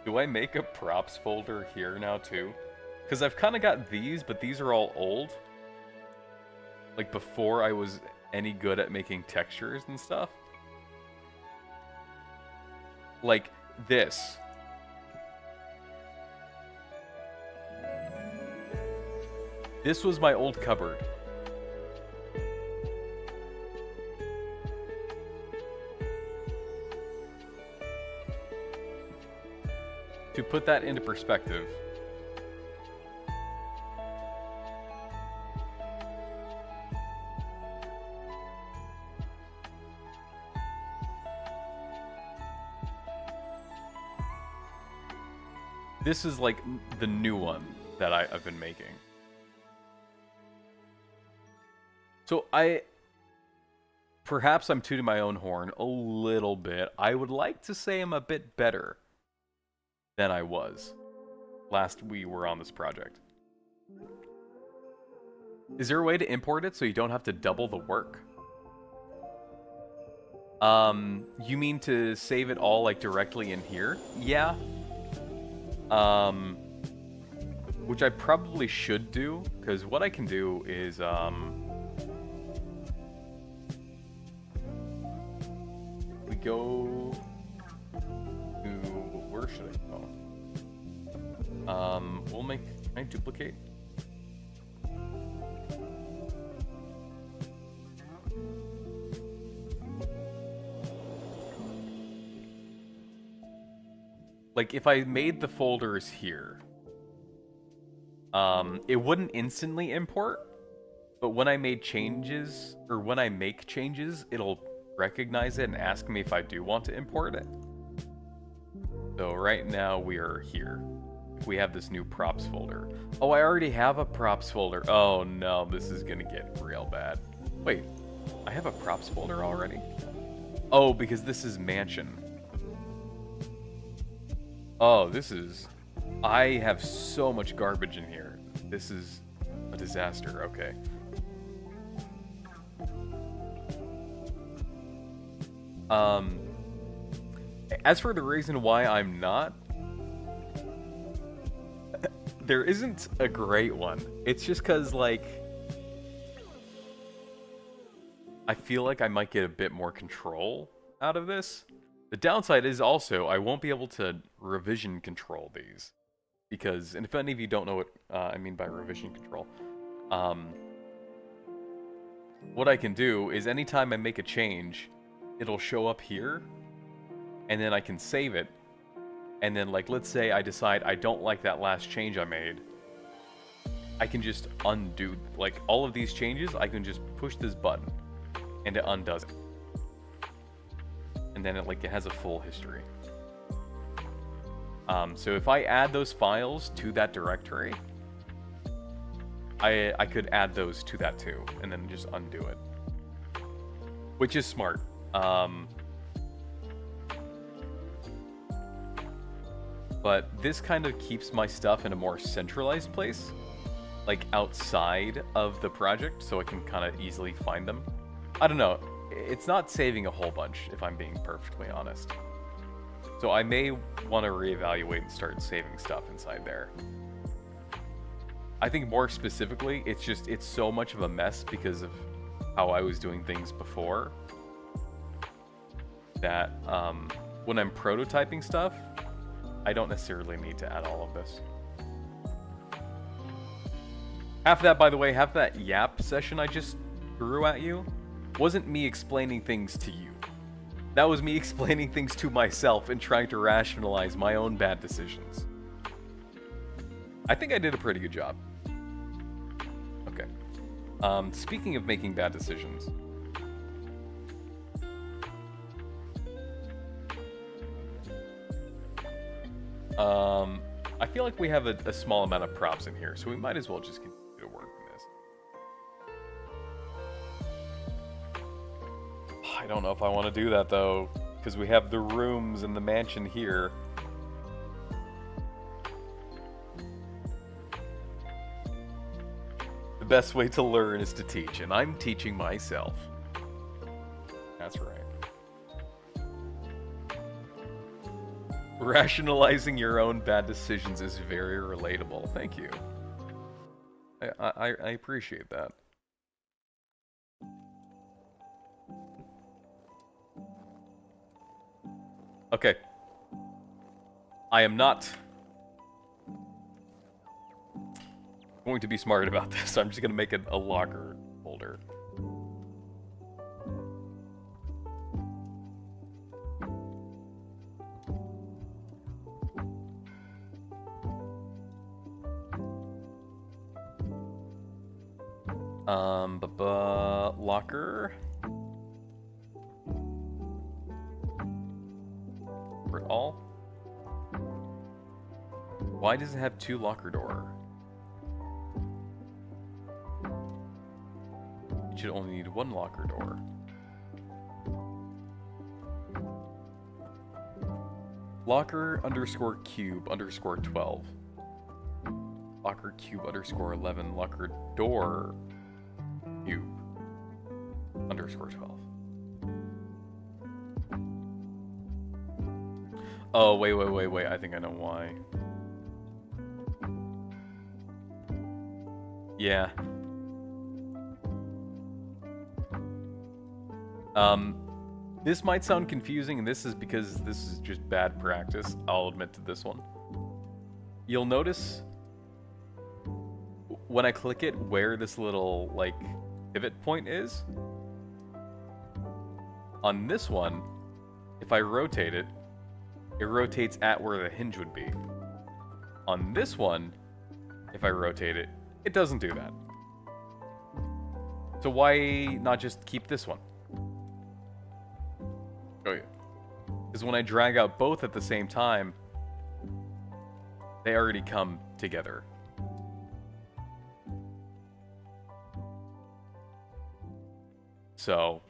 Speaker 1: Do I make a props folder here now too? Because I've kind of got these, but these are all old. Like before I was any good at making textures and stuff. Like this. This was my old cupboard. to put that into perspective, this is like the new one that I've been making. So perhaps I'm tooting my own horn a little bit. I would like to say I'm a bit better than I was last we were on this project. Is there a way to import it so you don't have to double the work? You mean to save it all like directly in here? Yeah. Which I probably should do, because what I can do is, we go to, where should I go? We'll make, can I duplicate? Like, if I made the folders here, it wouldn't instantly import, but when I made changes, or when I make changes, it'll recognize it and ask me if I do want to import it. So right now we are here. We have this new props folder. Oh, I already have a props folder. Oh no, this is gonna get real bad. Wait, I have a props folder already? Oh, because this is mansion. Oh, this is... I have so much garbage in here. This is a disaster. Okay. As for the reason why I'm not... there isn't a great one. It's just because, like... I feel like I might get a bit more control out of this. The downside is also I won't be able to revision control these. Because, and if any of you don't know what I mean by revision control, what I can do is anytime I make a change, it'll show up here, and then I can save it, and then, like, let's say I decide I don't like that last change I made, I can just undo, like, all of these changes, I can just push this button, and it undoes it. And then it, like, it has a full history. So if I add those files to that directory, I could add those to that too, and then just undo it. Which is smart. But this kind of keeps my stuff in a more centralized place, like outside of the project, so I can kind of easily find them. I don't know. It's not saving a whole bunch, if I'm being perfectly honest. So I may want to reevaluate and start saving stuff inside there. I think more specifically, it's so much of a mess because of how I was doing things before that when I'm prototyping stuff, I don't necessarily need to add all of this. Half of that, by the way, half of that yap session I just threw at you wasn't me explaining things to you. That was me explaining things to myself and trying to rationalize my own bad decisions. I think I did a pretty good job. Okay. Speaking of making bad decisions. I feel like we have a small amount of props in here, so we might as well just continue to work on this. I don't know if I want to do that, though, because we have the rooms in the mansion here. The best way to learn is to teach, and I'm teaching myself. That's right. Rationalizing your own bad decisions is very relatable. Thank you. I appreciate that. Okay. I am not going to be smart about this. I'm just going to make it a locker holder. Locker. For all. Why does it have 2 locker door? It should only need 1 locker door. Locker underscore cube underscore 12. Locker cube underscore 11. Locker door cube underscore 12. Oh, wait. I think I know why. Yeah. This might sound confusing, and this is because this is just bad practice. I'll admit to this one. You'll notice when I click it where this little, like, pivot point is. On this one, if I rotate it, it rotates at where the hinge would be. On this one, if I rotate it, it doesn't do that. So why not just keep this one? Oh yeah. Because when I drag out both at the same time, they already come together. So,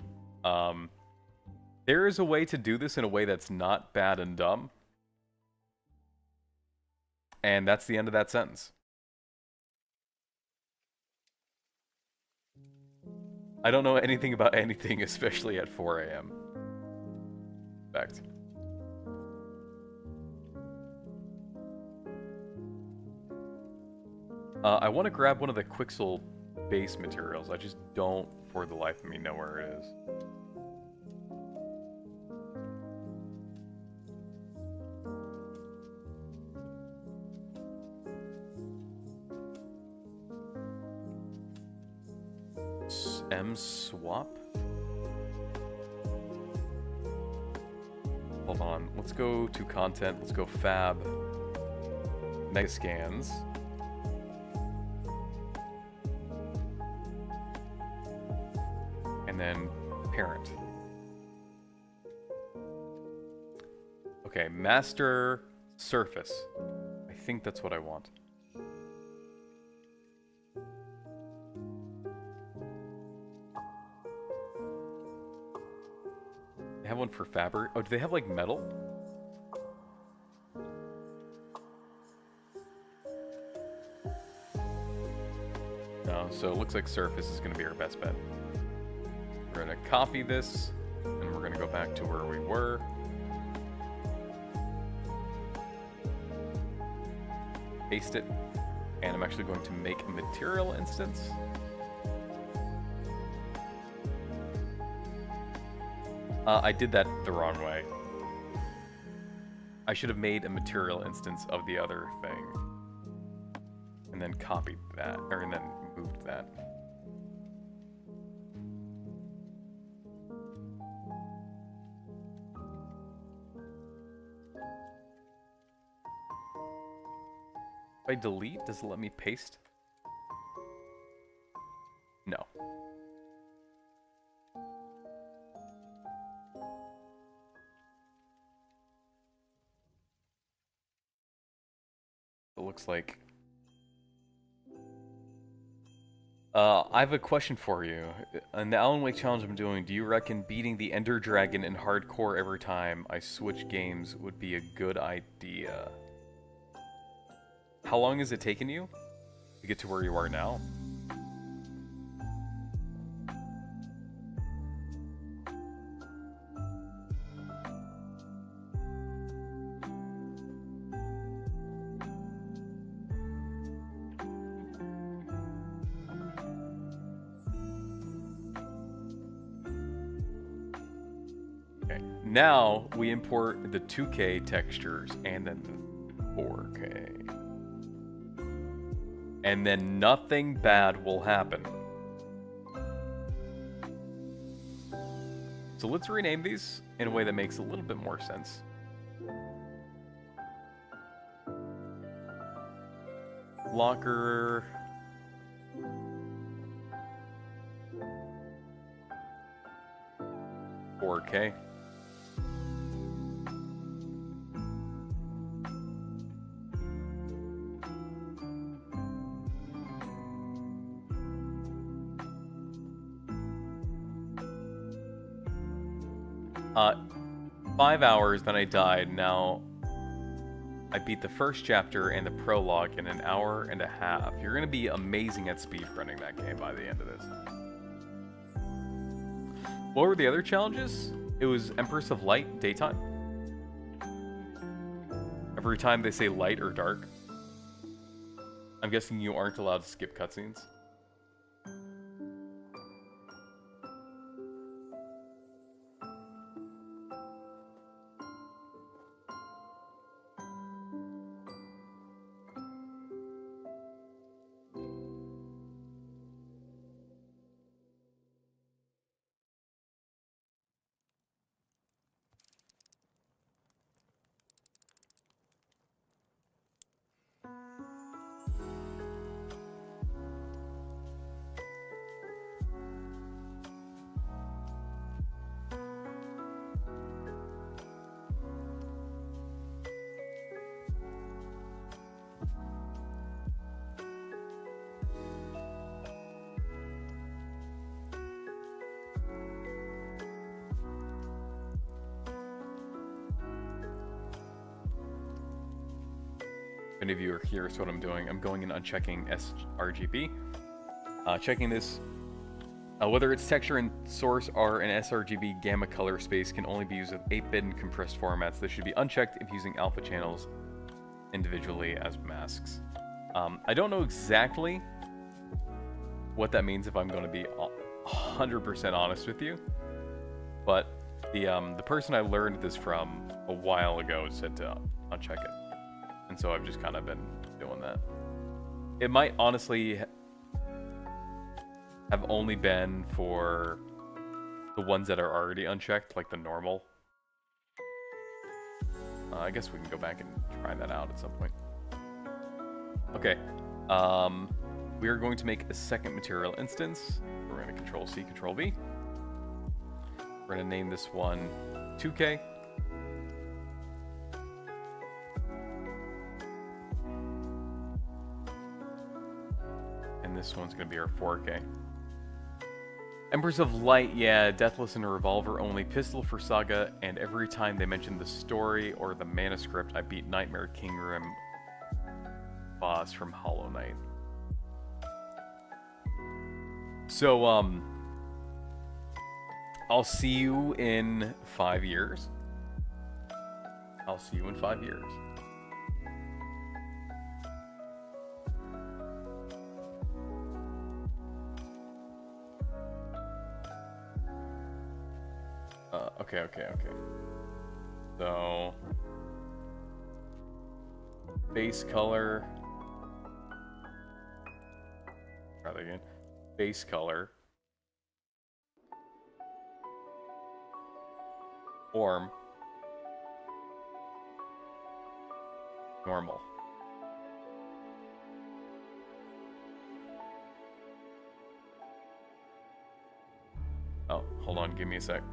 Speaker 1: there is a way to do this in a way that's not bad and dumb. And that's the end of that sentence. I don't know anything about anything, especially at 4 a.m. Fact. I want to grab one of the Quixel base materials. I just don't, for the life of me, know where it is. M-swap? Hold on. Let's go to content. Let's go fab. Megascans. And then parent. Okay, master surface. I think that's what I want. They have one for fabric. Oh, do they have like metal? No, so it looks like surface is going to be our best bet. We're going to copy this, and we're going to go back to where we were. Paste it, and I'm actually going to make a material instance. I did that the wrong way. I should have made a material instance of the other thing. And then copied that, and then moved that. If I delete, does it let me paste? No. It looks like... I have a question for you. In the Alan Wake challenge I'm doing, do you reckon beating the Ender Dragon in hardcore every time I switch games would be a good idea? How long has it taken you to get to where you are now? Now, we import the 2K textures and then the 4K. And then nothing bad will happen. So let's rename these in a way that makes a little bit more sense. Locker... 4K. Uh, 5 hours, then I died. Now, I beat the first chapter and the prologue in an hour and a half. You're gonna be amazing at speedrunning that game by the end of this. What were the other challenges? It was Empress of Light, daytime. Every time they say light or dark. I'm guessing you aren't allowed to skip cutscenes. If any of you are curious what I'm doing, I'm going and unchecking sRGB. Checking this, whether its texture and source are an sRGB gamma color space can only be used with 8-bit and compressed formats. This should be unchecked if using alpha channels individually as masks. I don't know exactly what that means if I'm going to be 100% honest with you, but the person I learned this from a while ago said to uncheck it. And so I've just kind of been doing that. It might honestly have only been for the ones that are already unchecked, like the normal. I guess we can go back and try that out at some point. Okay. We are going to make a second material instance. We're going to Control-C, Control-V. We're going to name this one 2K. This one's going to be our 4K. Empress of Light, yeah, Deathless and a Revolver only, Pistol for Saga, and every time they mention the story or the manuscript, I beat Nightmare Kingdom boss from Hollow Knight. So, I'll see you in 5 years. I'll see you in 5 years. Okay. So, base color. Try that again. Base color. Form. Normal. Oh, hold on, give me a sec.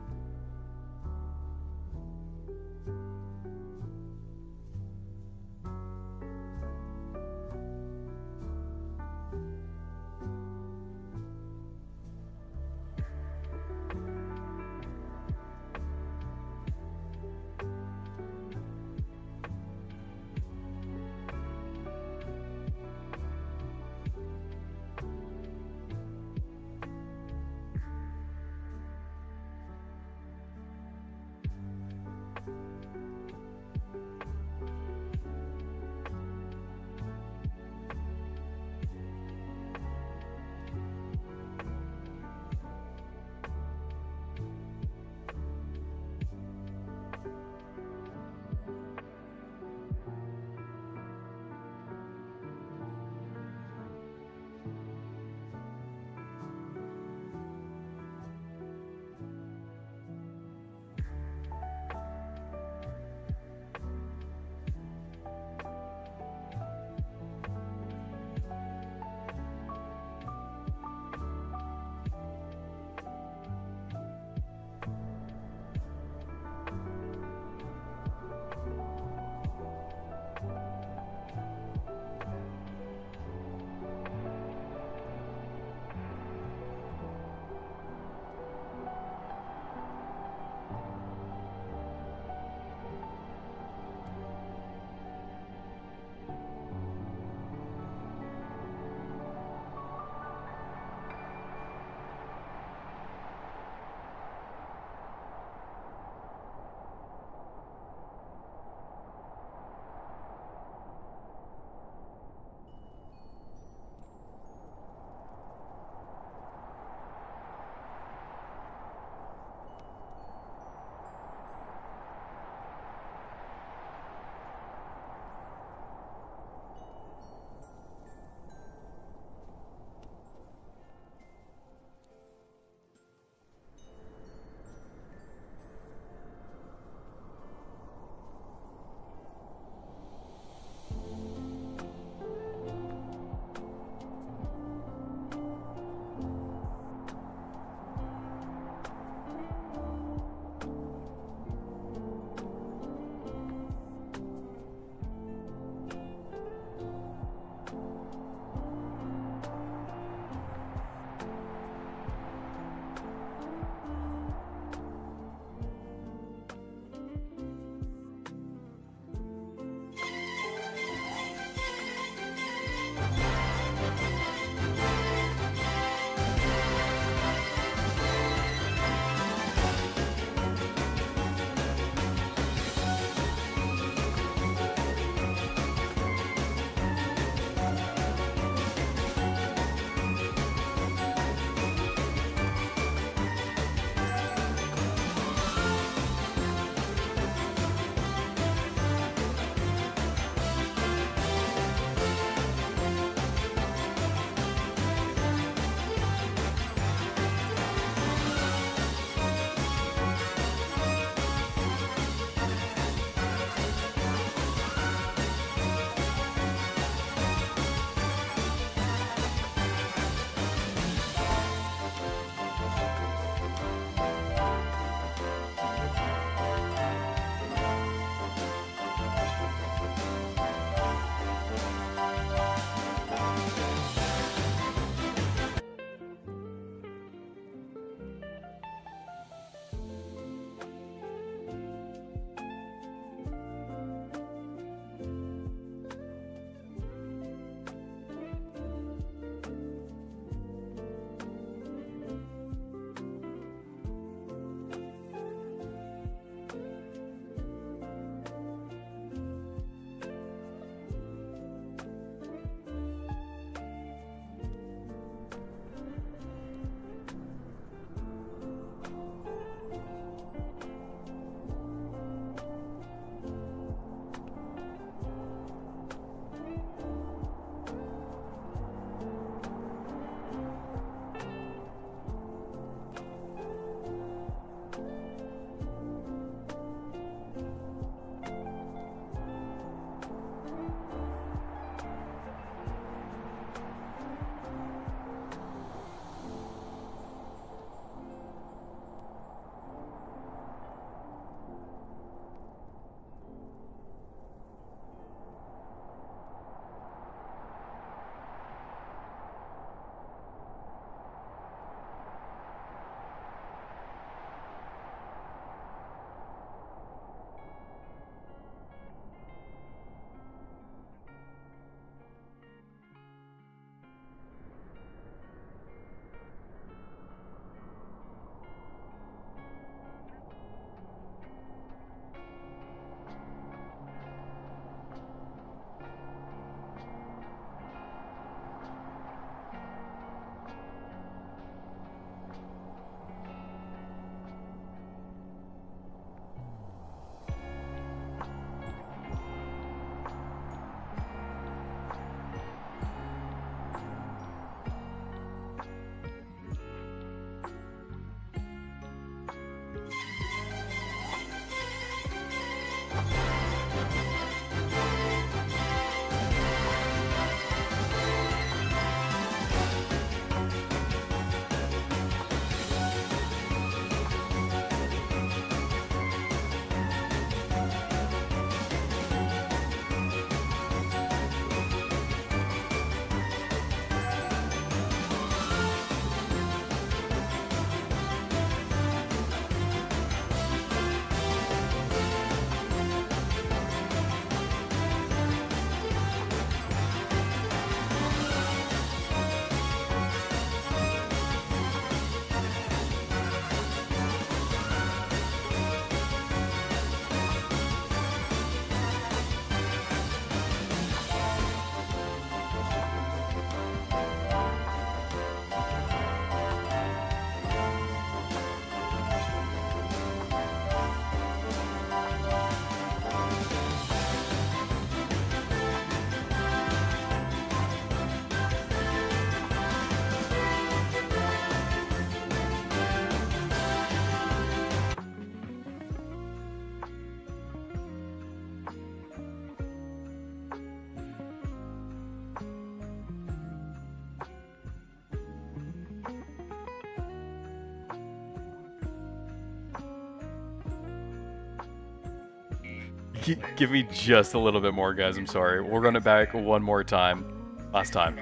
Speaker 1: Give me just a little bit more, guys. I'm sorry. We'll run it back one more time. Last time.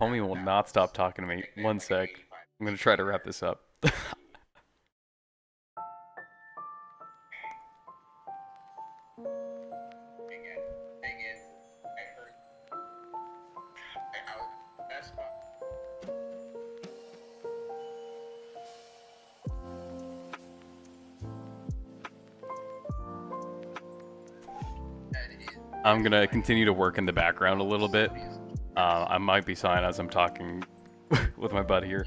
Speaker 1: Homie will not stop talking to me. One sec. I'm gonna try to wrap this up. I'm gonna continue to work in the background a little bit. I might be silent as I'm talking with my buddy here.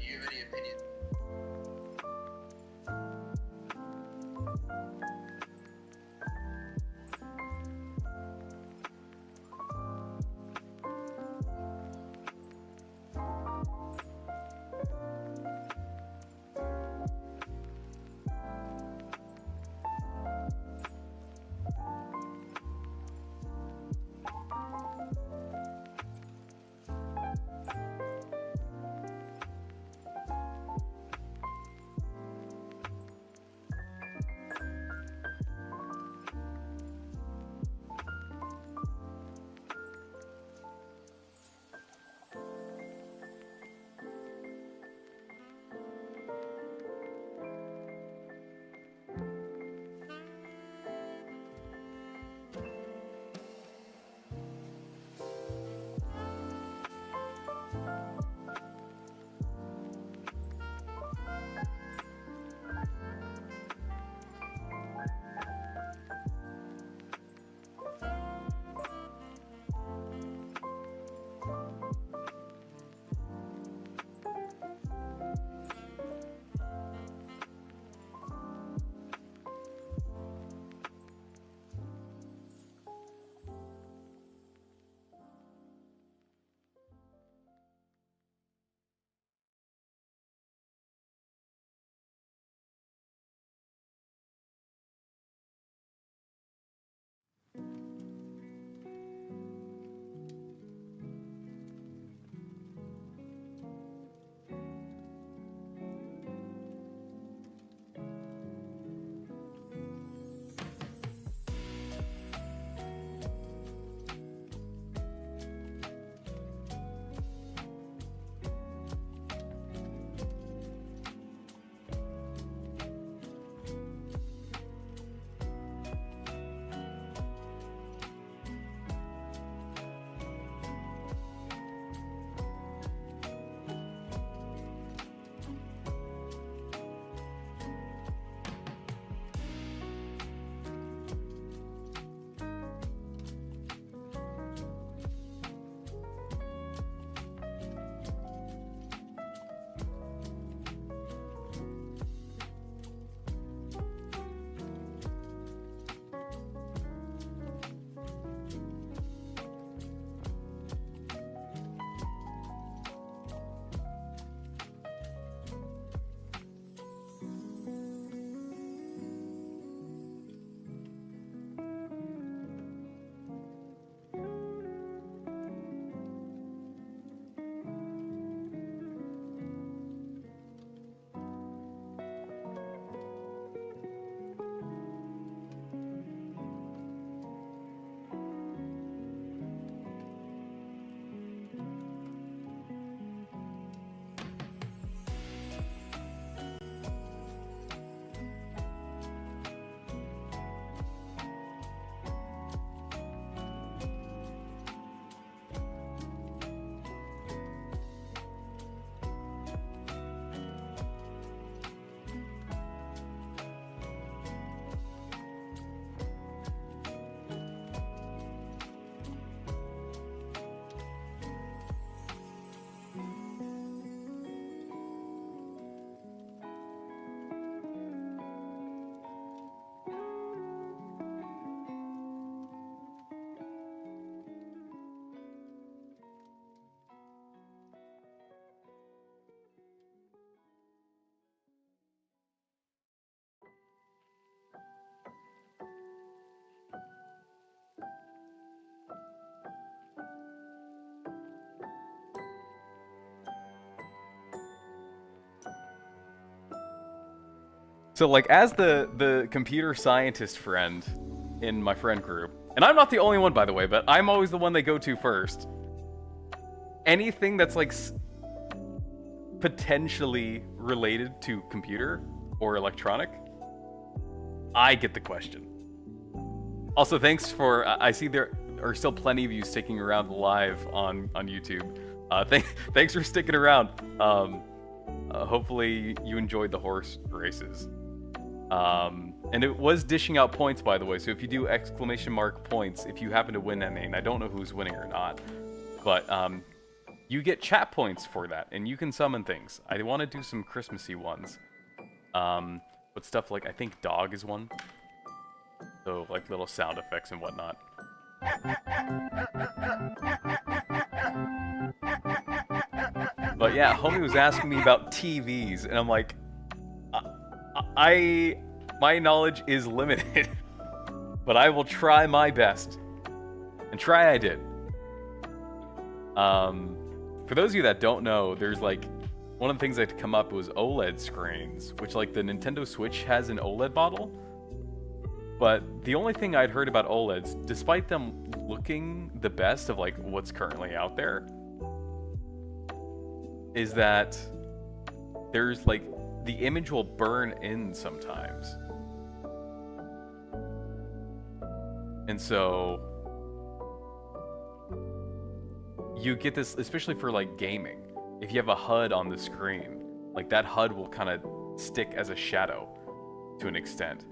Speaker 1: So like as the computer scientist friend in my friend group, and I'm not the only one by the way, but I'm always the one they go to first. Anything that's like potentially related to computer or electronic, I get the question. Also, thanks for I see there are still plenty of you sticking around live on YouTube. Thanks for sticking around. Hopefully you enjoyed the horse races. And it was dishing out points, by the way, so if you do ! points, if you happen to win any, and I don't know who's winning or not, but you get chat points for that, and you can summon things. I want to do some Christmassy ones. But stuff like, I think dog is one. So, like, little sound effects and whatnot. But yeah, homie was asking me about TVs, and I'm like, my knowledge is limited, but I will try my best. And try I did. For those of you that don't know, there's like, one of the things that come up was OLED screens, which like the Nintendo Switch has an OLED model. But the only thing I'd heard about OLEDs, despite them looking the best of like what's currently out there, is that there's like, the image will burn in sometimes. And so you get this, especially for like gaming. If you have a HUD on the screen, like that HUD will kind of stick as a shadow to an extent.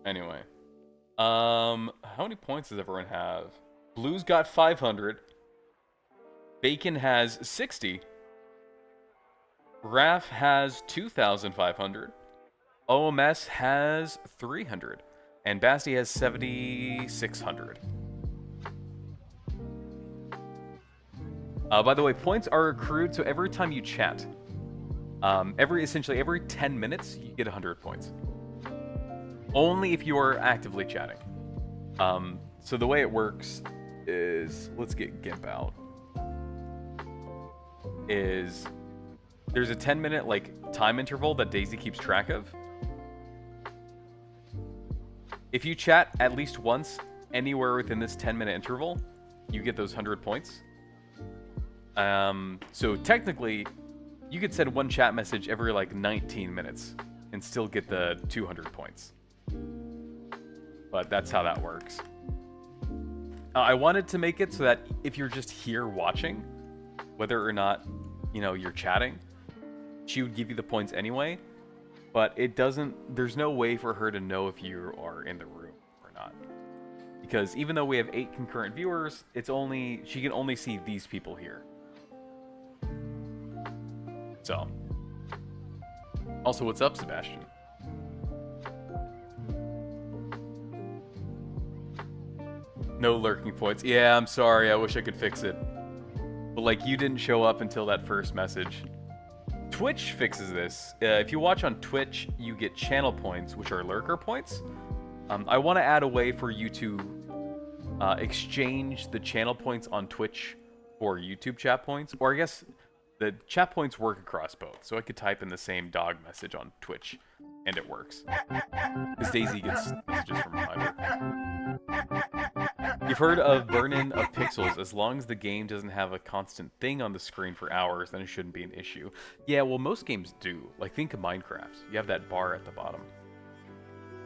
Speaker 1: Anyway, how many points does everyone have? Blue's got 500. Bacon has 60. Raph has 2,500. OMS has 300. And Basti has 7,600. By the way, points are accrued, so every time you chat, essentially every 10 minutes, you get 100 points. Only if you are actively chatting. So the way it works is, let's get GIMP out, is there's a 10-minute like time interval that Daisy keeps track of. If you chat at least once anywhere within this 10-minute interval, you get those 100 points. So technically, you could send one chat message every like 19 minutes and still get the 200 points. But that's how that works. I wanted to make it so that if you're just here watching, whether or not, you know, you're chatting, she would give you the points anyway. But it doesn't, there's no way for her to know if you are in the room or not. Because even though we have 8 concurrent viewers, it's only, she can only see these people here. So. Also, what's up, Sebastian? No lurking points. Yeah, I'm sorry. I wish I could fix it. But, like, you didn't show up until that first message. Twitch fixes this. If you watch on Twitch, you get channel points, which are lurker points. I want to add a way for you to exchange the channel points on Twitch for YouTube chat points. Or I guess the chat points work across both. So I could type in the same dog message on Twitch, and it works. Because Daisy gets messages from Fiverr. You've heard of burn-in of pixels. As long as the game doesn't have a constant thing on the screen for hours, then it shouldn't be an issue. Yeah, well, most games do. Like, think of Minecraft. You have that bar at the bottom.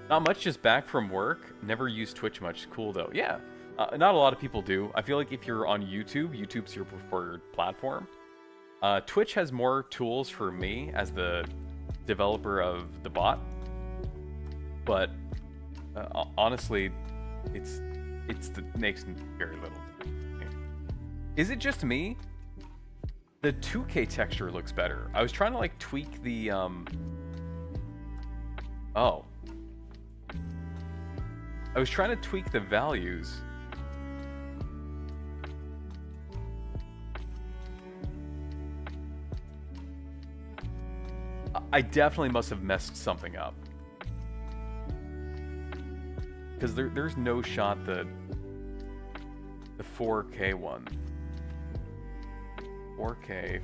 Speaker 1: Not much, just back from work. Never used Twitch much. Cool, though. Yeah, not a lot of people do. I feel like if you're on YouTube, YouTube's your preferred platform. Twitch has more tools for me as the developer of the bot. But, honestly, it makes very little. Is it just me? The 2K texture looks better. I was trying to like tweak the oh. I was trying to tweak the values. I definitely must have messed something up. Because there's no shot the 4K one. 4K.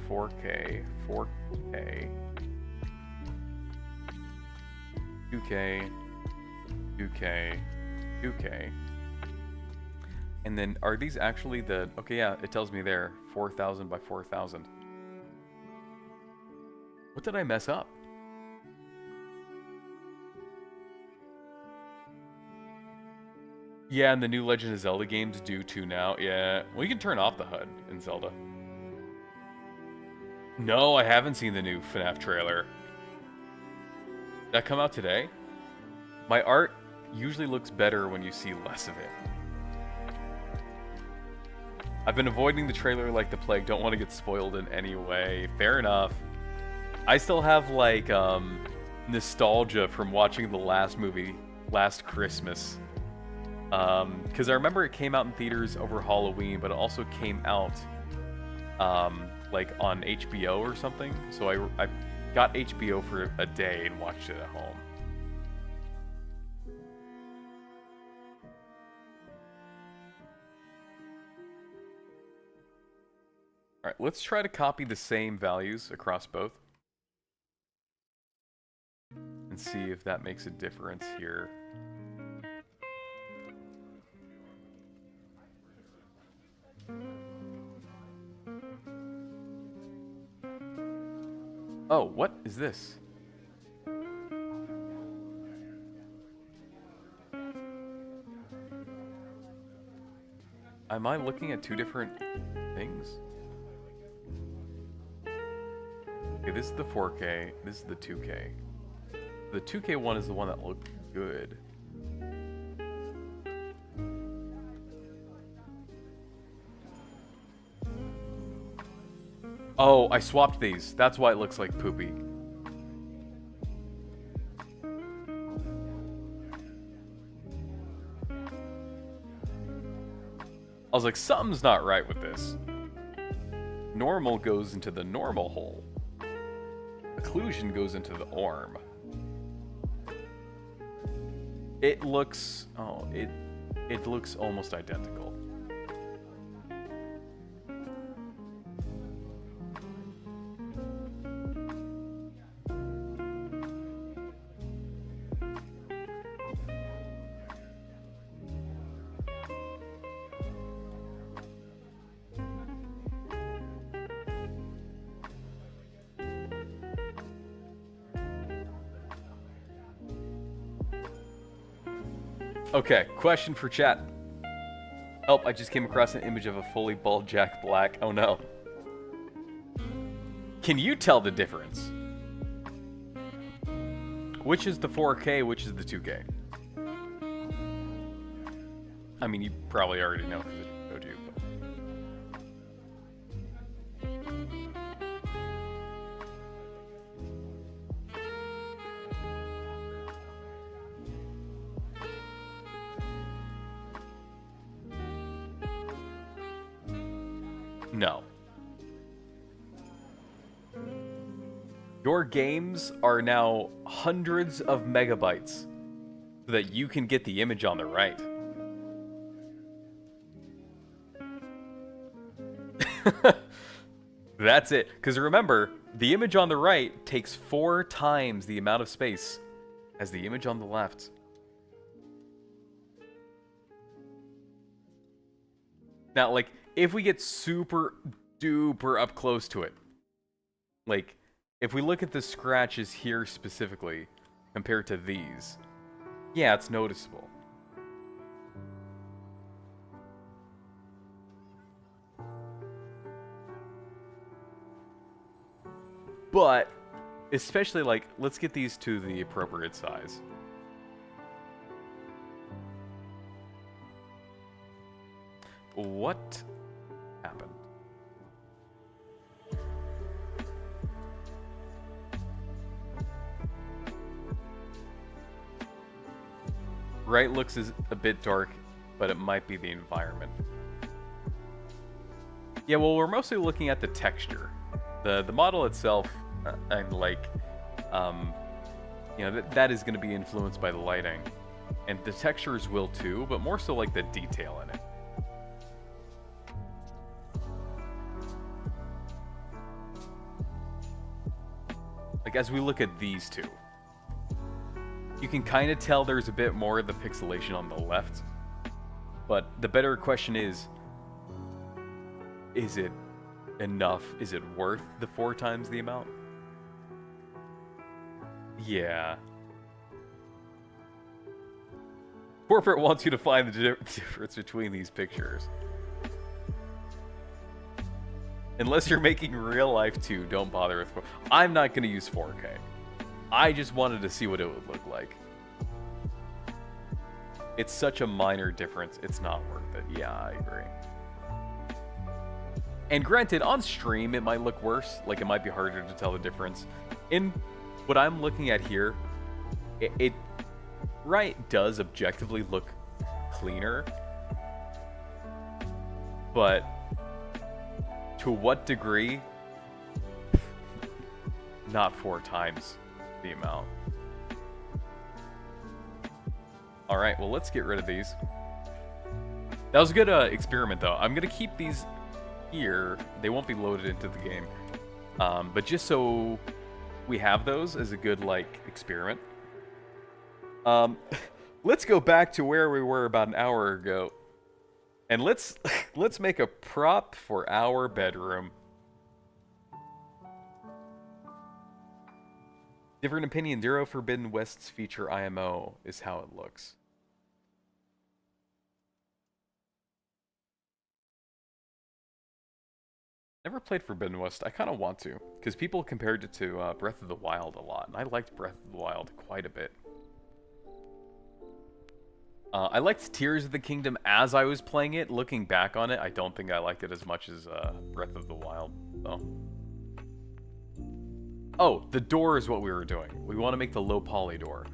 Speaker 1: 2K, 2K, 2K. And then, are these actually the... Okay, yeah, it tells me there. 4,000 by 4,000. What did I mess up? Yeah, and the new Legend of Zelda games do too now. Yeah, well, you can turn off the HUD in Zelda. No, I haven't seen the new FNAF trailer. Did that come out today? My art usually looks better when you see less of it. I've been avoiding the trailer like the plague. Don't want to get spoiled in any way. Fair enough. I still have, like, nostalgia from watching the last movie, Last Christmas. Because I remember it came out in theaters over Halloween, but it also came out, like, on HBO or something. So I got HBO for a day and watched it at home. Alright, let's try to copy the same values across both. And see if that makes a difference here. Oh, what is this? Am I looking at two different things? Okay, this is the 4K, this is the 2K. The 2K one is the one that looked good. Oh, I swapped these. That's why it looks like poopy. I was like, something's not right with this. Normal goes into the normal hole. Occlusion goes into the arm. It looks... Oh, it looks almost identical. Okay, question for chat. Help, I just came across an image of a fully bald Jack Black. Oh no. Can you tell the difference? Which is the 4K, which is the 2K? I mean, you probably already know because it showed you, but... No. Your games are now hundreds of megabytes so that you can get the image on the right. That's it. Because remember, the image on the right takes 4 times the amount of space as the image on the left. Now, like, if we get super duper up close to it, like, if we look at the scratches here specifically, compared to these, yeah, it's noticeable. But, especially, like, let's get these to the appropriate size. What happened? Right looks is a bit dark, but it might be the environment. Yeah, well, we're mostly looking at the texture. The model itself, and like, you know, that is going to be influenced by the lighting. And the textures will too, but more so like the detail in it. Like, as we look at these two. You can kind of tell there's a bit more of the pixelation on the left. But the better question is it enough? Is it worth the 4 times the amount? Yeah. Corporate wants you to find the difference between these pictures. Unless you're making real life 2, don't bother with 4. I'm not going to use 4K. I just wanted to see what it would look like. It's such a minor difference, it's not worth it. Yeah, I agree. And granted, on stream, it might look worse. Like, it might be harder to tell the difference. In what I'm looking at here, it does objectively look cleaner. But to what degree? Not 4 times the amount. Alright, well, let's get rid of these. That was a good experiment, though. I'm going to keep these here. They won't be loaded into the game. But just so we have those as a good, like, experiment. Let's go back to where we were about an hour ago. And let's make a prop for our bedroom. Different opinion. Zero Forbidden West's feature IMO is how it looks. Never played Forbidden West. I kind of want to, because people compared it to Breath of the Wild a lot, and I liked Breath of the Wild quite a bit. I liked Tears of the Kingdom as I was playing it. Looking back on it, I don't think I liked it as much as Breath of the Wild, though. Oh, the door is what we were doing. We want to make the low poly door.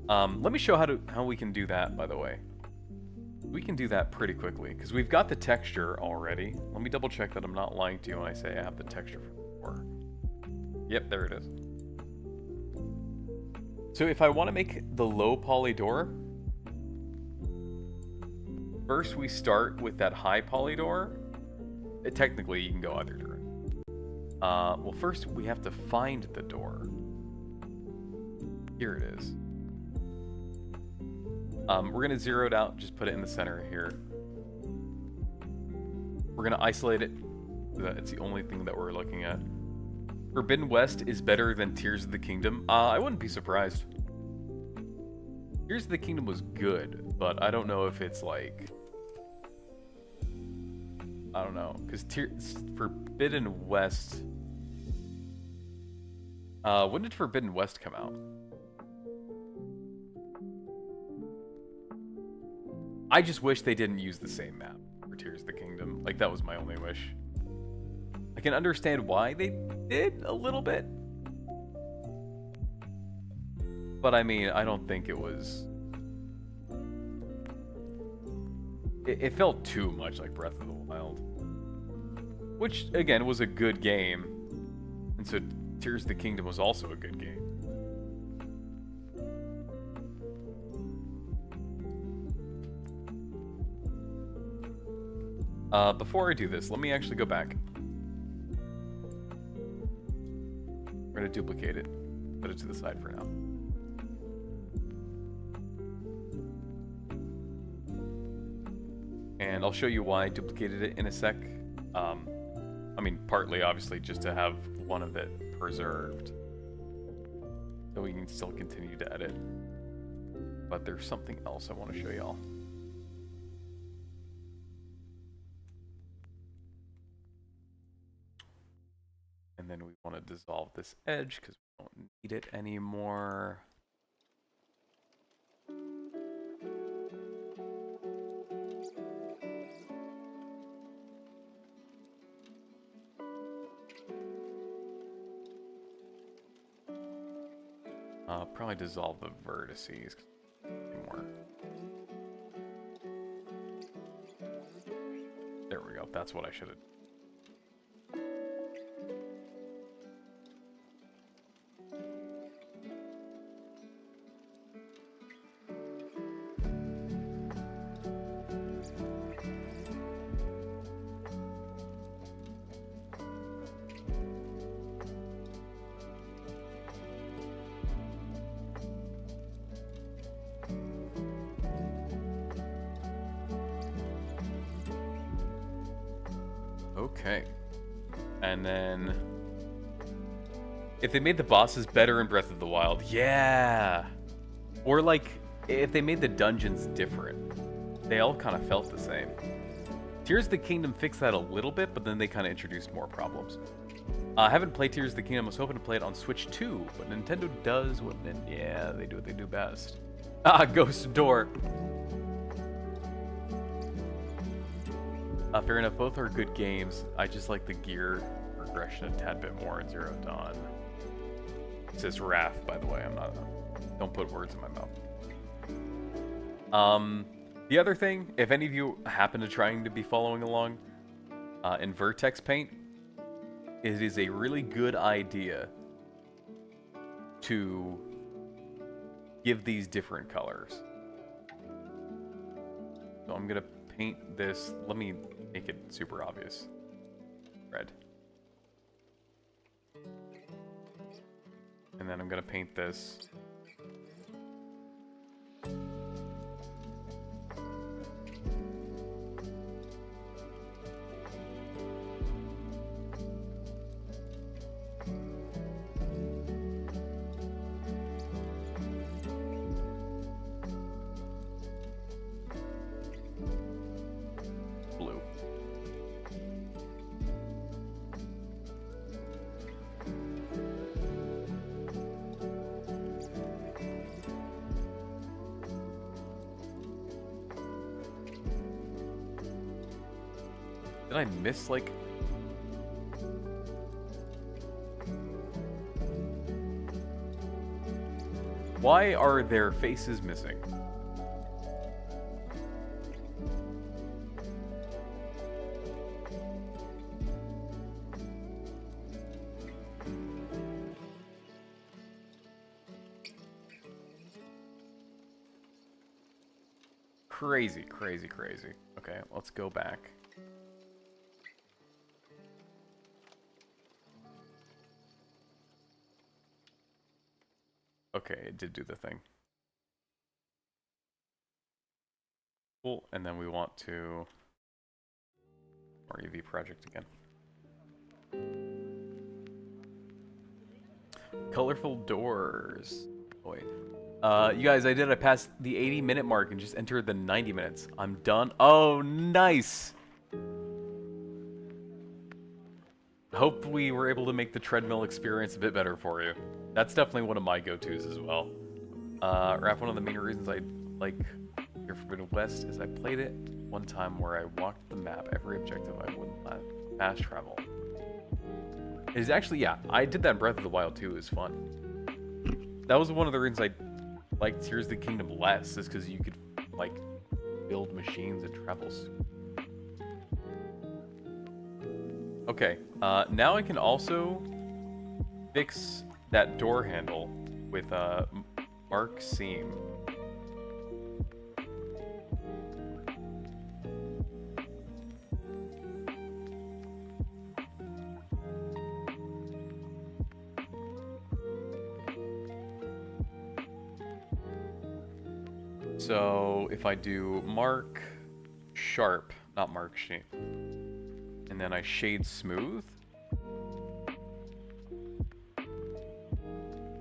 Speaker 1: Let me show how we can do that, by the way. We can do that pretty quickly, because we've got the texture already. Let me double check that I'm not lying to you when I say I have the texture for the door. Yep, there it is. So if I want to make the low poly door, first we start with that high poly door. Technically, you can go either direction. Well, first we have to find the door. Here it is. We're gonna zero it out, just put it in the center here. We're gonna isolate it. It's the only thing that we're looking at. Forbidden West is better than Tears of the Kingdom. I wouldn't be surprised. Tears of the Kingdom was good, but I don't know if it's like... I don't know, because Forbidden West... when did Forbidden West come out? I just wish they didn't use the same map for Tears of the Kingdom. Like, that was my only wish. I can understand why they did a little bit. But I mean, I don't think it was... It felt too much like Breath of the Wild. Which, again, was a good game. And so Tears of the Kingdom was also a good game. Before I do this, let me actually go back. We're going to duplicate it. Put it to the side for now. And I'll show you why I duplicated it in a sec. I mean, partly, obviously, just to have one of it preserved. So we can still continue to edit. But there's something else I want to show y'all. And then we want to dissolve this edge because we don't need it anymore. Probably dissolve the vertices more. There we go. That's what I should have. Okay. And then... if they made the bosses better in Breath of the Wild, yeah! Or like, if they made the dungeons different. They all kind of felt the same. Tears of the Kingdom fixed that a little bit, but then they kind of introduced more problems. I haven't played Tears of the Kingdom. I was hoping to play it on Switch too, but Nintendo does what... yeah, they do what they do best. Ah, Ghost Door! Fair enough, both are good games. I just like the gear progression a tad bit more in Zero Dawn. It says Raph, by the way. I'm not... don't put words in my mouth. The other thing, if any of you happen to trying to be following along, in Vertex Paint, it is a really good idea to give these different colors. So I'm gonna paint this, let me make it super obvious. Red. And then I'm gonna paint this blue. Did I miss, like... why are their faces missing? Crazy, crazy, crazy. Okay, let's go back. Okay, it did do the thing. Cool, and then we want to... more EV project again. Colorful doors. Oh, wait. You guys, I passed the 80-minute mark and just entered the 90 minutes. I'm done. Oh, nice! Hope we were able to make the treadmill experience a bit better for you. That's definitely one of my go-tos as well. Raph, one of the main reasons I like Your Forbidden West is I played it one time where I walked the map, every objective I wouldn't let fast travel. It is actually, yeah, I did that in Breath of the Wild too, it was fun. That was one of the reasons I liked Tears of the Kingdom less, is because you could, like, build machines and travel. Okay, now I can also fix that door handle with Mark Seam. So if I do Mark Sharp, not Mark Sheen, and then I shade smooth,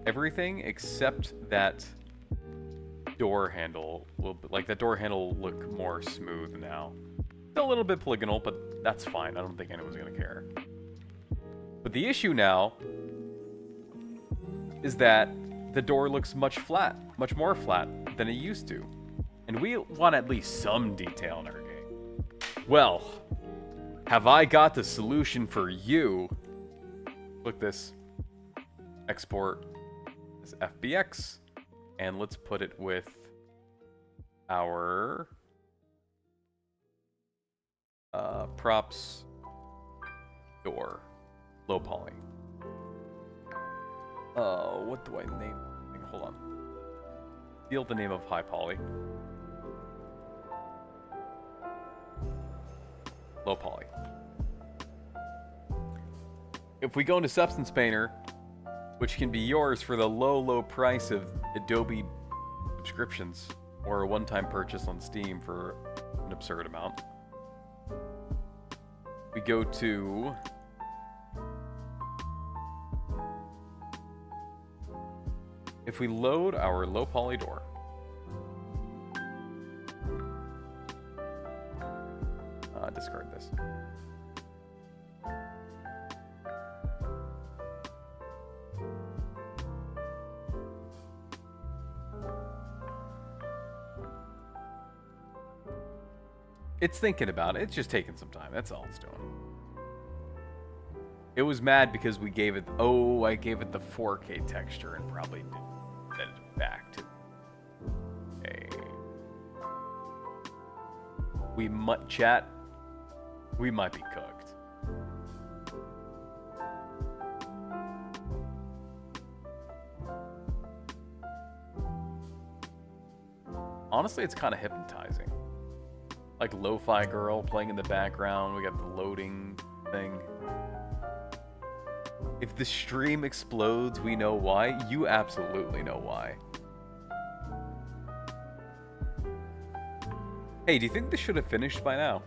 Speaker 1: everything except that door handle will, like, that door handle will look more smooth now. Still a little bit polygonal, but that's fine. I don't think anyone's gonna care. But the issue now is that the door looks much more flat than it used to. And we want at least some detail in our game. Well, have I got the solution for you? Look this. Export as FBX. And let's put it with our props door. Low poly. What do I name? Hold on. Steal the name of high poly. Low poly. If we go into Substance Painter, which can be yours for the low price of Adobe subscriptions or a one-time purchase on Steam for an absurd amount. We go to... If we load our low poly door, discard this. It's thinking about it. It's just taking some time. That's all it's doing. It was mad because we gave it... Oh, I gave it the 4K texture and probably didn't set it back to... We might... Chat. We might be cooked. Honestly, it's kind of hypnotizing. Like Lo-Fi Girl playing in the background. We got the loading thing. If the stream explodes, we know why. You absolutely know why. Hey, do you think this should have finished by now?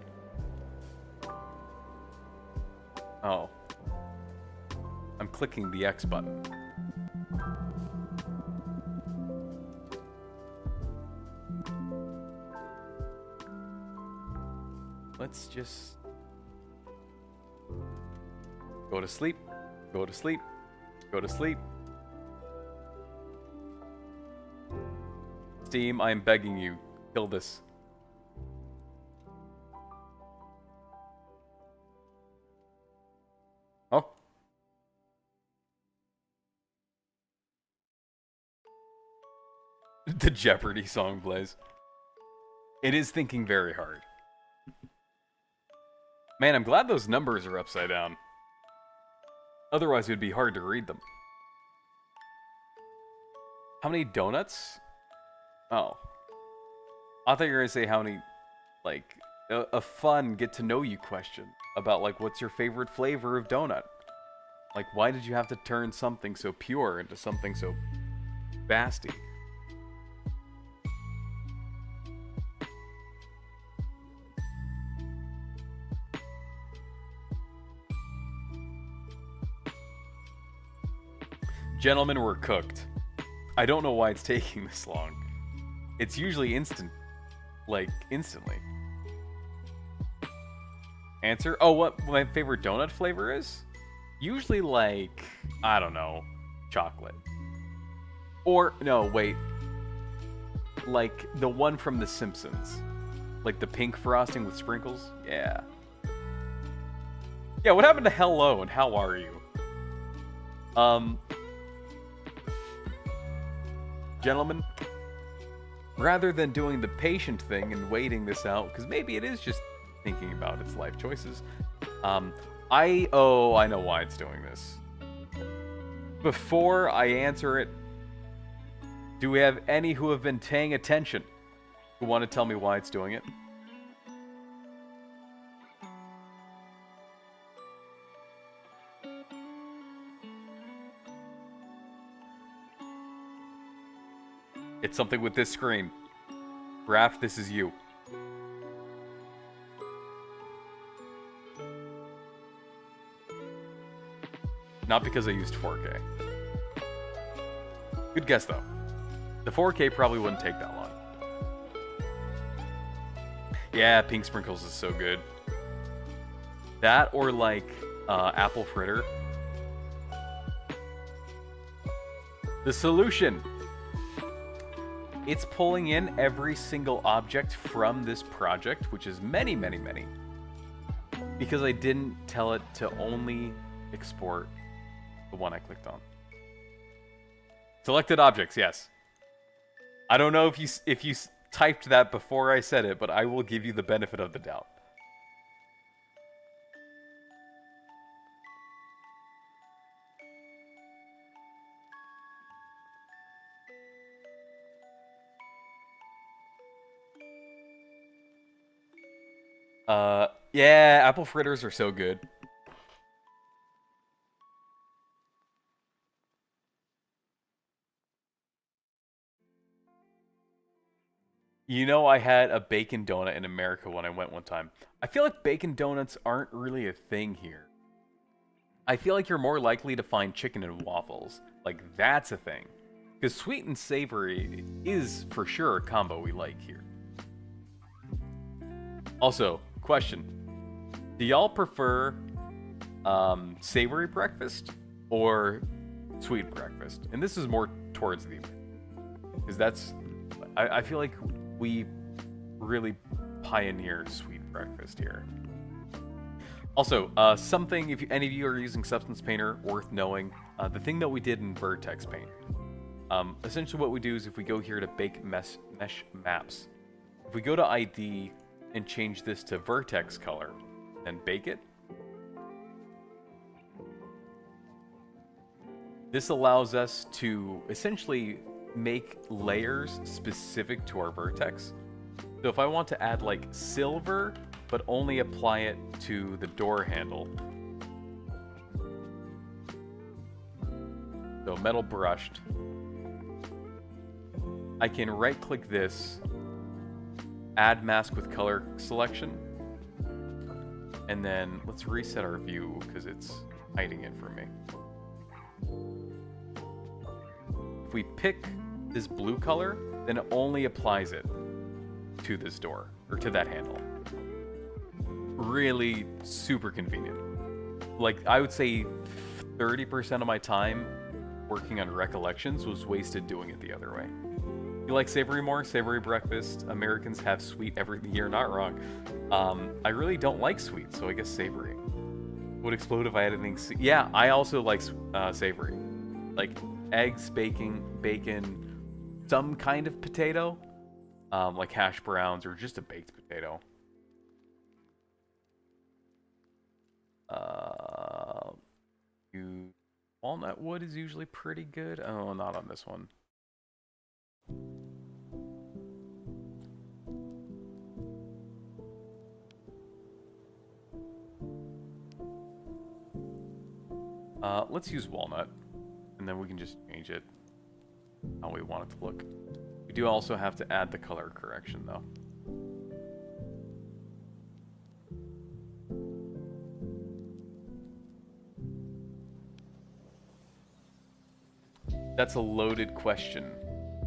Speaker 1: Oh. I'm clicking the X button. Let's just... Go to sleep. Go to sleep. Go to sleep. Steam, I am begging you. Kill this. Oh. The Jeopardy song plays. It is thinking very hard. Man, I'm glad those numbers are upside down. Otherwise, it would be hard to read them. How many donuts? Oh. I thought you were going to say how many, like, a fun get-to-know-you question about, like, what's your favorite flavor of donut? Like, why did you have to turn something so pure into something so nasty? Gentlemen, we're cooked. I don't know why it's taking this long. It's usually instant. Like, instantly. Answer? Oh, what my favorite donut flavor is? Usually, like, I don't know, chocolate. Or, no, wait. Like, the one from The Simpsons. Like, the pink frosting with sprinkles? Yeah. Yeah, what happened to hello and how are you? Gentlemen, rather than doing the patient thing and waiting this out, because maybe it is just thinking about its life choices, I know why it's doing this. Before I answer it, do we have any who have been paying attention who want to tell me why it's doing it? It's something with this screen. Raph, this is you. Not because I used 4K. Good guess, though. The 4K probably wouldn't take that long. Yeah, pink sprinkles is so good. That or, like, apple fritter. The solution! It's pulling in every single object from this project, which is many, many, many. Because I didn't tell it to only export the one I clicked on. Selected objects, yes. I don't know if you typed that before I said it, but I will give you the benefit of the doubt. Yeah, apple fritters are so good. You know, I had a bacon donut in America when I went one time. I feel like bacon donuts aren't really a thing here. I feel like you're more likely to find chicken and waffles. Like, that's a thing. Because sweet and savory is for sure a combo we like here. Also, question. Do y'all prefer savory breakfast or sweet breakfast? And this is more towards the because that's I feel like we really pioneer sweet breakfast here. Also, something if any of you are using Substance Painter, worth knowing, the thing that we did in Vertex Paint. Essentially, what we do is if we go here to Bake Mesh Maps, if we go to ID and change this to Vertex color, and bake it. This allows us to essentially make layers specific to our vertex. So if I want to add like silver, but only apply it to the door handle. So metal brushed. I can right click this, add mask with color selection, and then let's reset our view because it's hiding it from me. If we pick this blue color, then it only applies it to this door, or to that handle. Really super convenient. Like, I would say 30% of my time working on recollections was wasted doing it the other way. You like savory more? Savory breakfast. Americans have sweet every year, not wrong. I really don't like sweet, so I guess savory. Would explode if I had anything. Yeah, I also like savory. Like eggs, bacon, some kind of potato, like hash browns or just a baked potato. Walnut wood is usually pretty good. Oh, not on this one. Let's use walnut, and then we can just change it how we want it to look. We do also have to add the color correction, though. That's a loaded question.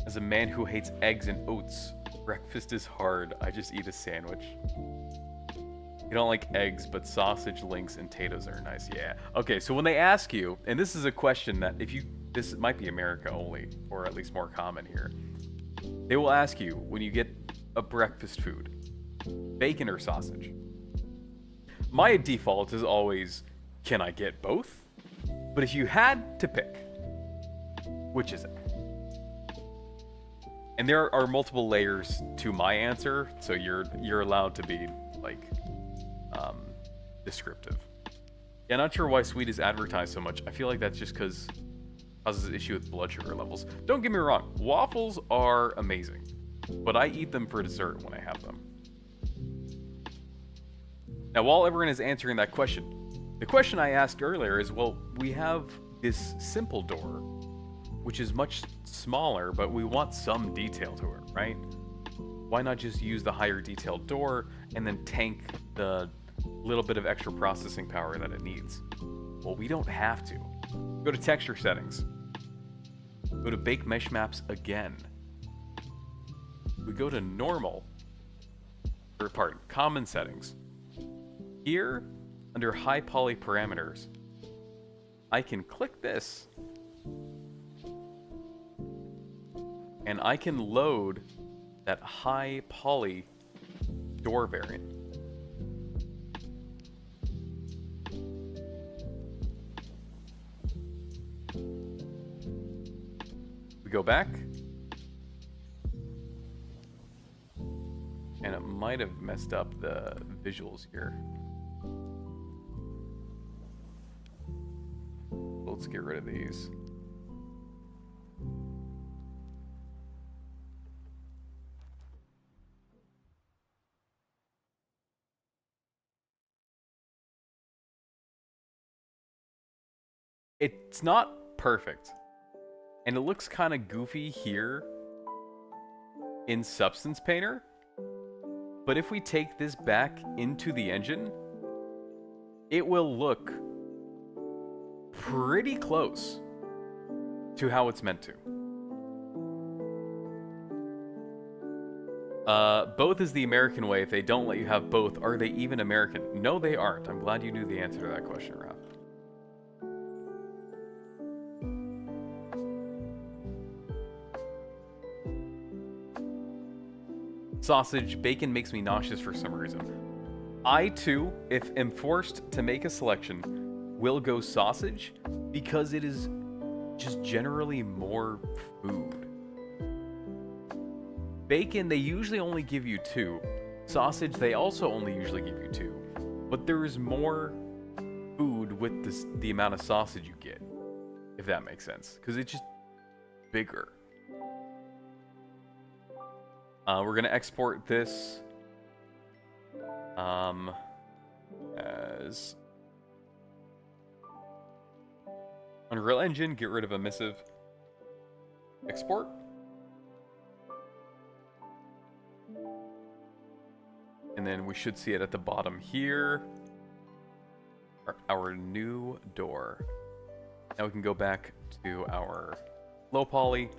Speaker 1: As a man who hates eggs and oats, breakfast is hard. I just eat a sandwich. You don't like eggs, but sausage, links, and potatoes are nice. Yeah. Okay, so when they ask you, and this is a question that this might be America only, or at least more common here. They will ask you when you get a breakfast food, bacon or sausage. My default is always, can I get both? But if you had to pick, which is it? And there are multiple layers to my answer, so you're allowed to be like descriptive. Yeah, not sure why sweet is advertised so much. I feel like that's just because it causes an issue with blood sugar levels. Don't get me wrong, waffles are amazing, but I eat them for dessert when I have them. Now, while everyone is answering that question, the question I asked earlier is, well, we have this simple door, which is much smaller, but we want some detail to it, right? Why not just use the higher detailed door and then tank the little bit of extra processing power that it needs? Well, we don't have to. Go to texture settings. Go to bake mesh maps again. We go to normal, or pardon, common settings. Here, under high poly parameters, I can click this and I can load that high poly door variant. We go back, and it might have messed up the visuals here. Let's get rid of these. It's not perfect, and it looks kind of goofy here, in Substance Painter. But if we take this back into the engine, it will look pretty close to how it's meant to. Both is the American way. If they don't let you have both, are they even American? No, they aren't. I'm glad you knew the answer to that question, Ralph. Sausage, bacon makes me nauseous for some reason. I, too, if am forced to make a selection, will go sausage because it is just generally more food. Bacon, they usually only give you 2. Sausage, they also only usually give you 2. But there is more food with the amount of sausage you get, if that makes sense. Because it's just bigger. We're going to export this as Unreal Engine, get rid of emissive, export. And then we should see it at the bottom here. Our new door. Now we can go back to our low poly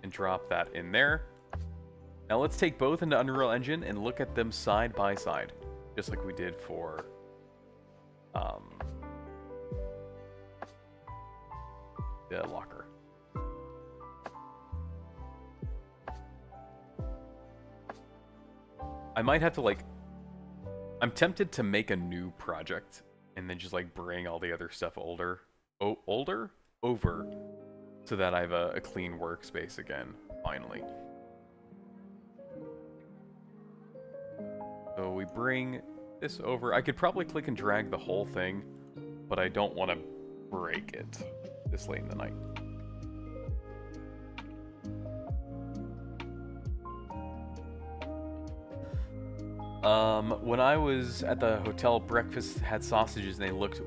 Speaker 1: and drop that in there. Now let's take both into Unreal Engine and look at them side by side, just like we did for the locker. I might have to I'm tempted to make a new project and then just bring all the other stuff over so that I have a clean workspace again, finally. So we bring this over. I could probably click and drag the whole thing, but I don't want to break it this late in the night. When I was at the hotel, breakfast had sausages and they looked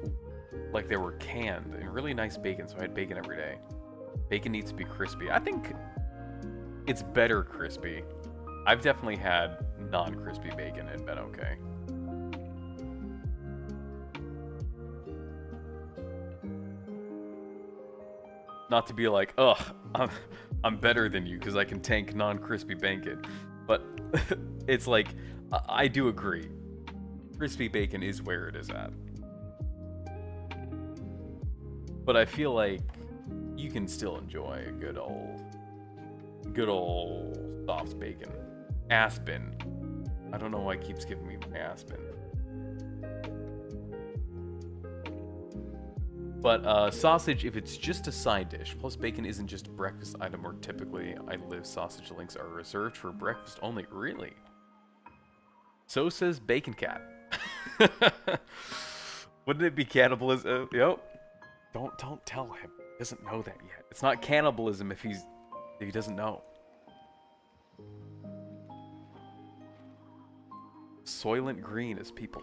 Speaker 1: like they were canned and really nice bacon, so I had bacon every day. Bacon needs to be crispy. I think it's better crispy. I've definitely had non-crispy bacon and been okay. Not to be like, ugh, I'm better than you because I can tank non-crispy bacon. But it's like, I do agree. Crispy bacon is where it is at. But I feel like you can still enjoy a good old soft bacon. Aspen. I don't know why it keeps giving me my Aspen. But sausage, if it's just a side dish, plus bacon isn't just a breakfast item, or typically I live sausage links are reserved for breakfast only. Really? So says Bacon Cat. Wouldn't it be cannibalism? Yep. Don't tell him. He doesn't know that yet. It's not cannibalism if he doesn't know. Soylent Green is people.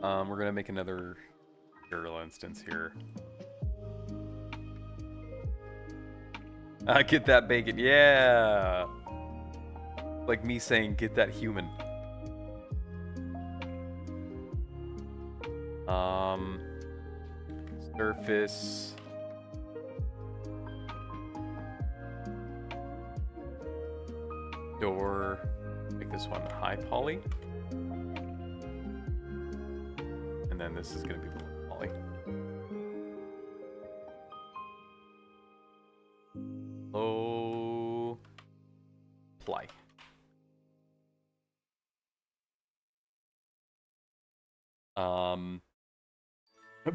Speaker 1: We're gonna make another serial instance here. Get that bacon, yeah! Like me saying, get that human. Surface. Door. Make this one high poly. And then this is going to be low poly. Low ply.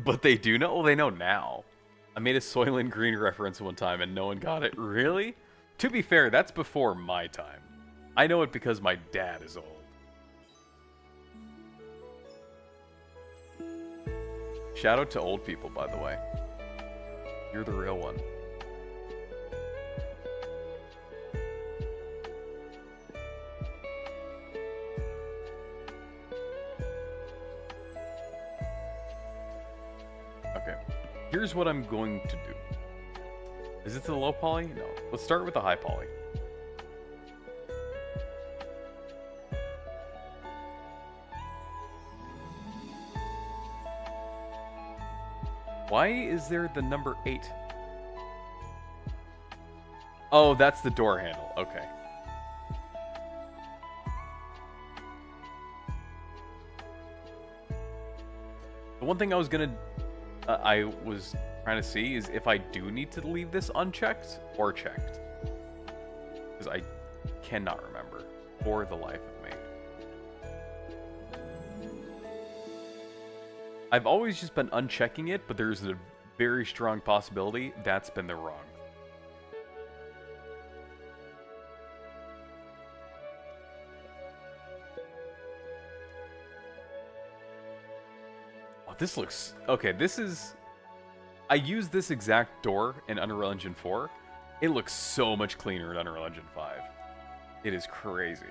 Speaker 1: But they do know? Well, they know now. I made a Soylent Green reference one time and no one got it. Really? To be fair, that's before my time. I know it because my dad is old. Shout out to old people, by the way. You're the real one. Here's what I'm going to do. Is it the low poly? No. Let's start with the high poly. Why is there the number 8? Oh, that's the door handle. Okay. The one thing I was trying to see is if I do need to leave this unchecked or checked. Because I cannot remember for the life of me. I've always just been unchecking it, but there's a very strong possibility that's been the wrong. Oh, this looks... Okay, this is... I used this exact door in Unreal Engine 4. It looks so much cleaner in Unreal Engine 5. It is crazy.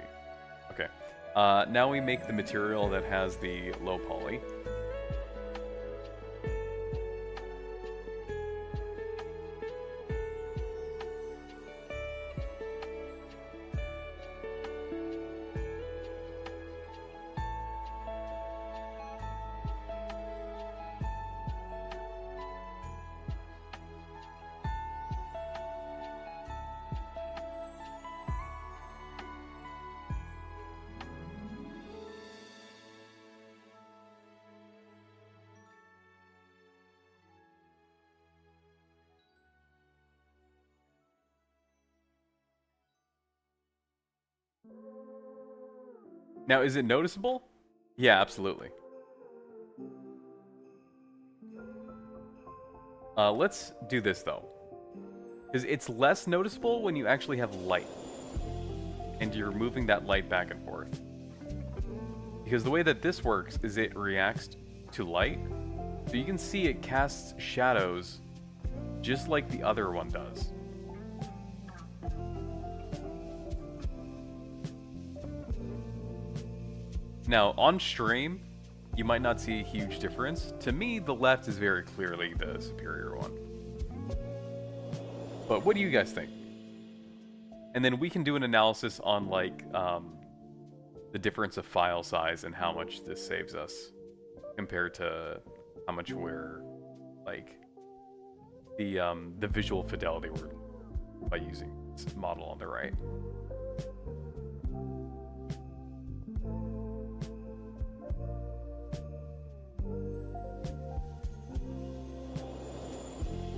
Speaker 1: Okay. Now we make the material that has the low poly. Now, is it noticeable? Yeah, absolutely. Let's do this, though. Because it's less noticeable when you actually have light. And you're moving that light back and forth. Because the way that this works is it reacts to light. So you can see it casts shadows just like the other one does. Now, on stream, you might not see a huge difference. To me, the left is very clearly the superior one. But what do you guys think? And then we can do an analysis on, like, the difference of file size and how much this saves us compared to how much we're, like, the visual fidelity we're by using this model on the right.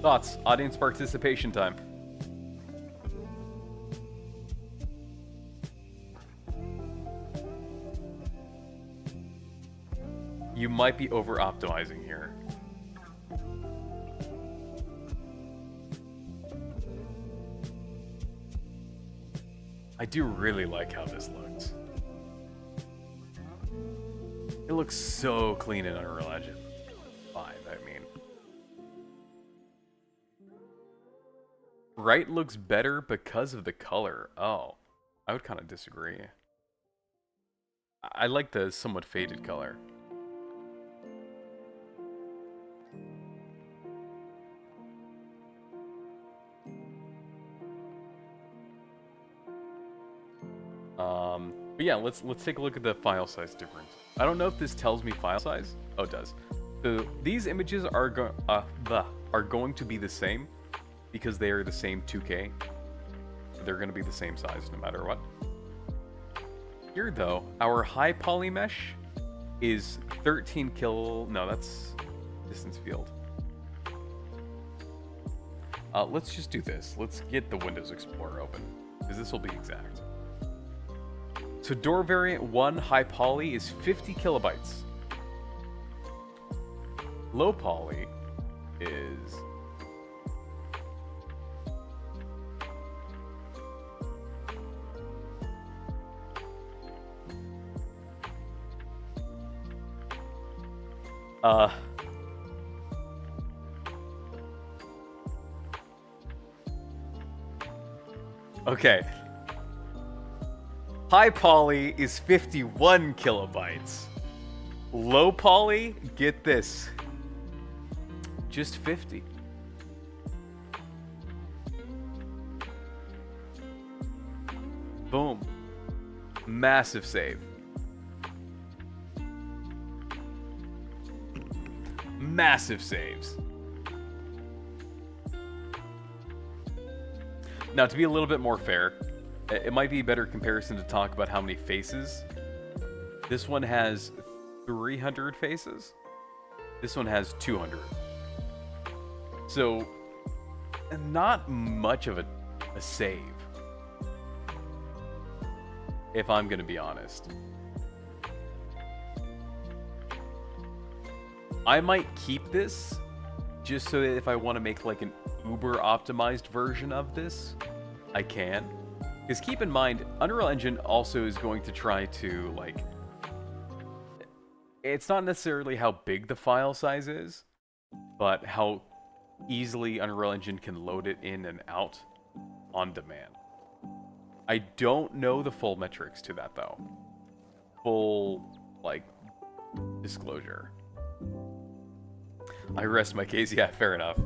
Speaker 1: Thoughts? Audience participation time. You might be over-optimizing here. I do really like how this looks. It looks so clean in Unreal Engine 5, I mean. Right looks better because of the color. Oh, I would kind of disagree. I like the somewhat faded color. But yeah, let's take a look at the file size difference. I don't know if this tells me file size. Oh, it does. So these images are going to be the same because they are the same 2K. They're going to be the same size no matter what. Here though, our high poly mesh is 13 no, that's distance field. Let's just do this. Let's get the Windows Explorer open because this will be exact. So door variant 1 high poly is 50 kilobytes. Low poly is okay. High poly is 51 kilobytes. Low poly, get this, just 50. Boom. Massive save. Massive saves. Now, to be a little bit more fair, it might be a better comparison to talk about how many faces. This one has 300 faces. This one has 200. So, not much of a save, if I'm going to be honest. I might keep this just so that if I want to make like an uber optimized version of this, I can. Because keep in mind, Unreal Engine also is going to try to, like, it's not necessarily how big the file size is, but how easily Unreal Engine can load it in and out on demand. I don't know the full metrics to that, though. Full, like, disclosure. I rest my case. Yeah, fair enough.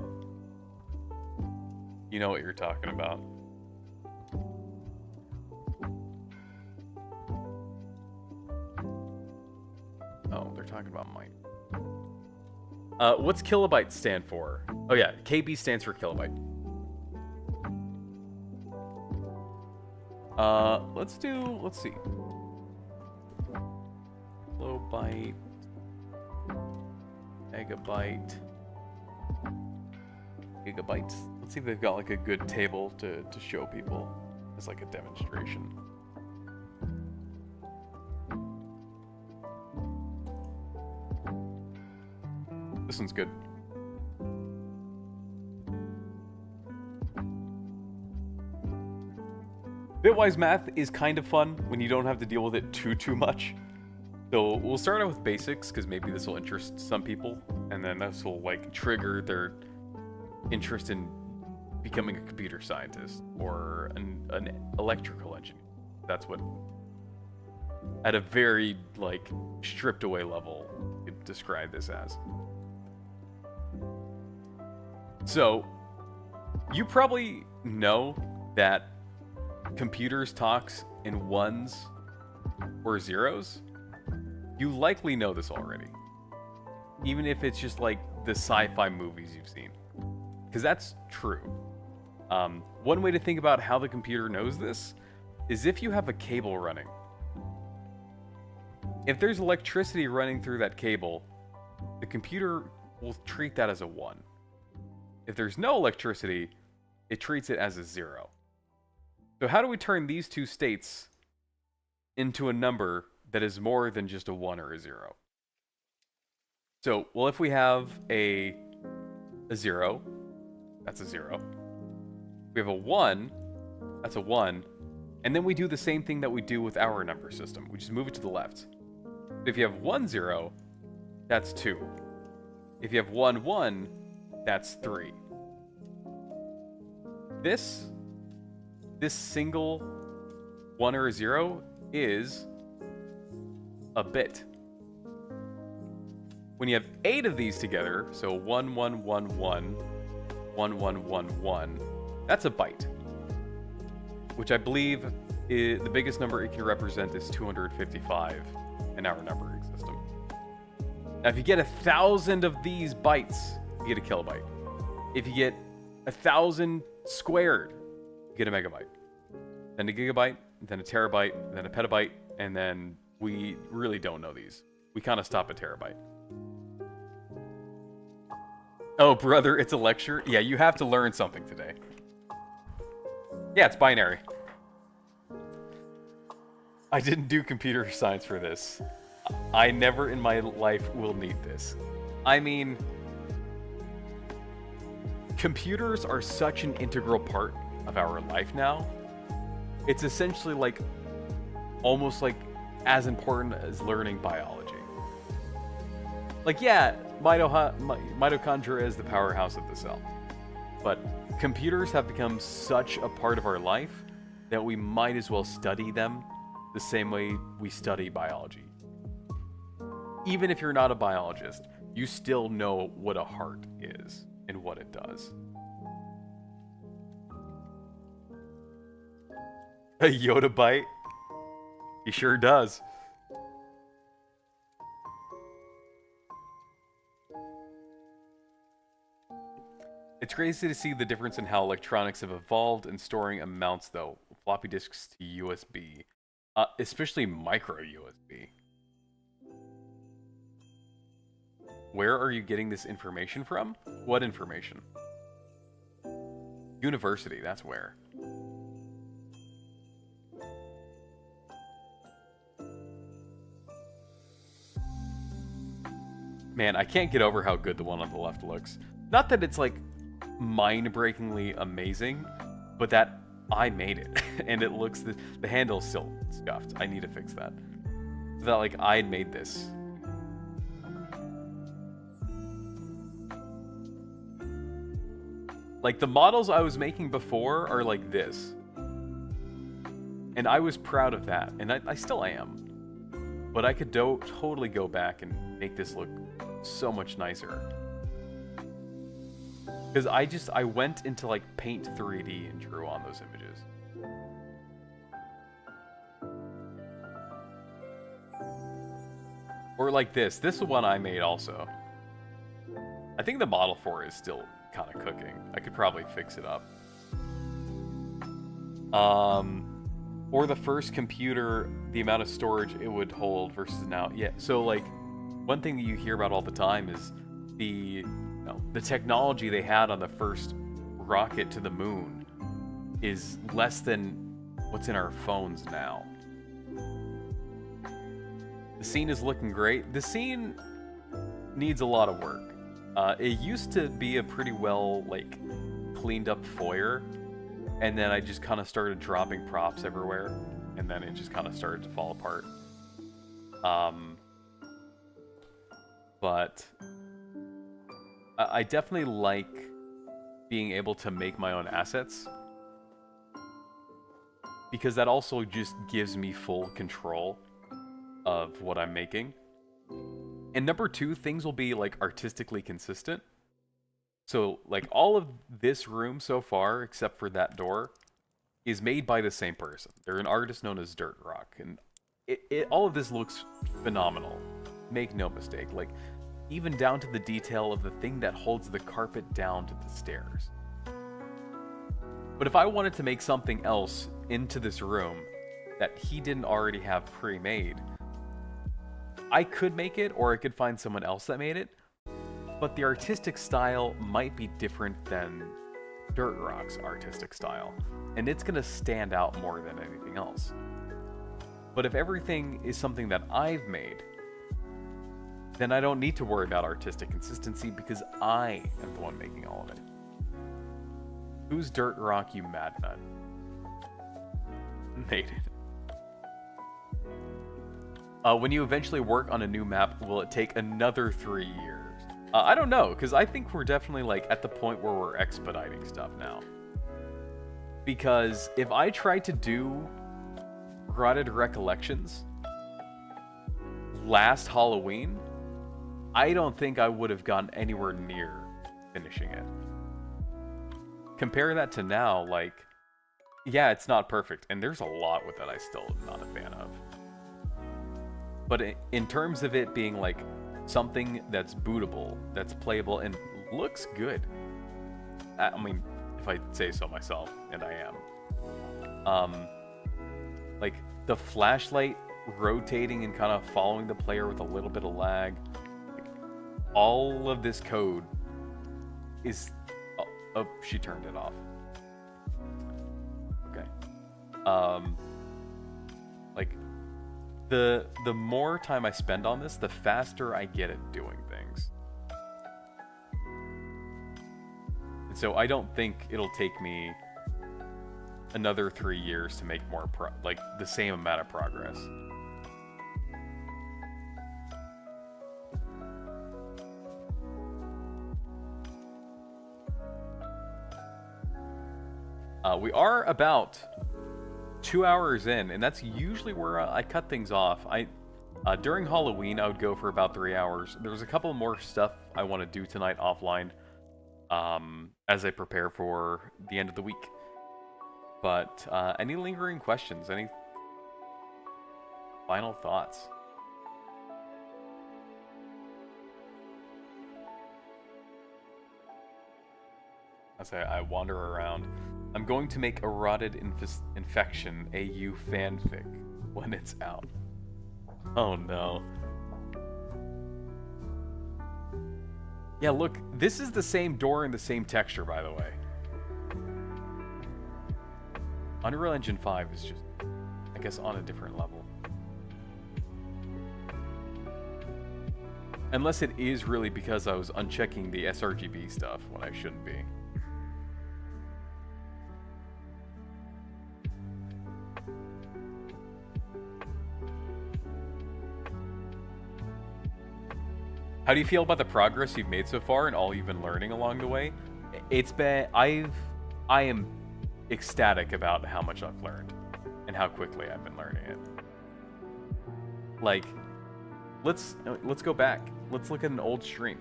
Speaker 1: You know what you're talking about. Oh, they're talking about mine. What's kilobyte stand for? Oh yeah, KB stands for kilobyte. Let's see. Kilobyte, megabyte, gigabytes. Let's see if they've got like a good table to show people as like a demonstration. This one's good. Bitwise math is kind of fun when you don't have to deal with it too much. So we'll start out with basics, because maybe this will interest some people, and then this will like trigger their interest in becoming a computer scientist or an electrical engineer. That's what, at a very like stripped away level, you could describe this as. So you probably know that computers talks in ones or zeros. You likely know this already, even if it's just like the sci-fi movies you've seen, because that's true. One way to think about how the computer knows this is if you have a cable running. If there's electricity running through that cable, the computer will treat that as a 1. If there's no electricity, it treats it as a 0. So how do we turn these two states into a number that is more than just a 1 or a 0? So, well, if we have a 0, that's a 0. We have a 1, that's a 1. And then we do the same thing that we do with our number system. We just move it to the left. If you have 1, 0, that's 2. If you have 1, 1, that's 3. This single 1 or a 0 is a bit. When you have 8 of these together, so 1, 1, 1, 1, 1, 1, 1, 1, that's a byte. Which I believe is, the biggest number it can represent is 255 in our numbering system. Now, if you get 1,000 of these bytes, you get a kilobyte. If you get 1,000 squared, you get a megabyte. Then a gigabyte, then a terabyte, then a petabyte, and then we really don't know these. We kind of stop at terabyte. Oh, brother, it's a lecture? Yeah, you have to learn something today. Yeah, it's binary. I didn't do computer science for this. I never in my life will need this. I mean, computers are such an integral part of our life now. It's essentially like, almost like as important as learning biology. Like, yeah, mitochondria is the powerhouse of the cell. But computers have become such a part of our life that we might as well study them the same way we study biology. Even if you're not a biologist, you still know what a heart is and what it does. A Yoda bite? He sure does. It's crazy to see the difference in how electronics have evolved in storing amounts, though. Floppy disks to USB. Especially micro USB. Where are you getting this information from? What information? University, that's where. Man, I can't get over how good the one on the left looks. Not that it's like mind-breakingly amazing, but that I made it. And it looks, the handle's still scuffed. I need to fix that. That like I had made this. Like the models I was making before are like this. And I was proud of that, and I still am. But I could totally go back and make this look so much nicer. Because I went into like Paint 3D and drew on those images. Or like this. This is one I made also. I think the model for it is still kind of cooking. I could probably fix it up. Or the first computer, the amount of storage it would hold versus now. Yeah, so like, one thing that you hear about all the time is the technology they had on the first rocket to the moon is less than what's in our phones now. The scene is looking great. The scene needs a lot of work. It used to be a pretty well, like, cleaned up foyer, and then I just kind of started dropping props everywhere, and then it just kind of started to fall apart. But I definitely like being able to make my own assets, because that also just gives me full control of what I'm making. And number two, things will be like artistically consistent. So like all of this room so far, except for that door, is made by the same person. They're an artist known as Dirt Rock, and all of this looks phenomenal. Make no mistake, like even down to the detail of the thing that holds the carpet down to the stairs. But if I wanted to make something else into this room that he didn't already have pre-made, I could make it, or I could find someone else that made it, but the artistic style might be different than Dirt Rock's artistic style, and it's going to stand out more than anything else. But if everything is something that I've made, then I don't need to worry about artistic consistency because I am the one making all of it. Who's Dirt Rock, you mad nut? Made it. When you eventually work on a new map, will it take another 3 years? I don't know, because I think we're definitely like at the point where we're expediting stuff now. Because if I tried to do Rotted Recollections last Halloween, I don't think I would have gotten anywhere near finishing it. Compare that to now, like, yeah, it's not perfect, and there's a lot with it I still am not a fan of. But in terms of it being like something that's bootable, that's playable, and looks good, I mean, if I say so myself, and I am, like the flashlight rotating and kind of following the player with a little bit of lag, all of this code is, oh, she turned it off. Okay. Like, the more time I spend on this, the faster I get at doing things. And so I don't think it'll take me another 3 years to make more like the same amount of progress. We are about 2 hours in, and that's usually where I cut things off. During Halloween, I would go for about 3 hours. There's a couple more stuff I want to do tonight offline as I prepare for the end of the week. But any lingering questions? Any final thoughts? As I wander around, I'm going to make Eroded Infection AU fanfic when it's out. Oh no. Yeah, look, this is the same door and the same texture, by the way. Unreal Engine 5 is just, I guess, on a different level. Unless it is really because I was unchecking the sRGB stuff when I shouldn't be. How do you feel about the progress you've made so far and all you've been learning along the way? It's been, I am ecstatic about how much I've learned and how quickly I've been learning it. Like, let's go back. Let's look at an old stream.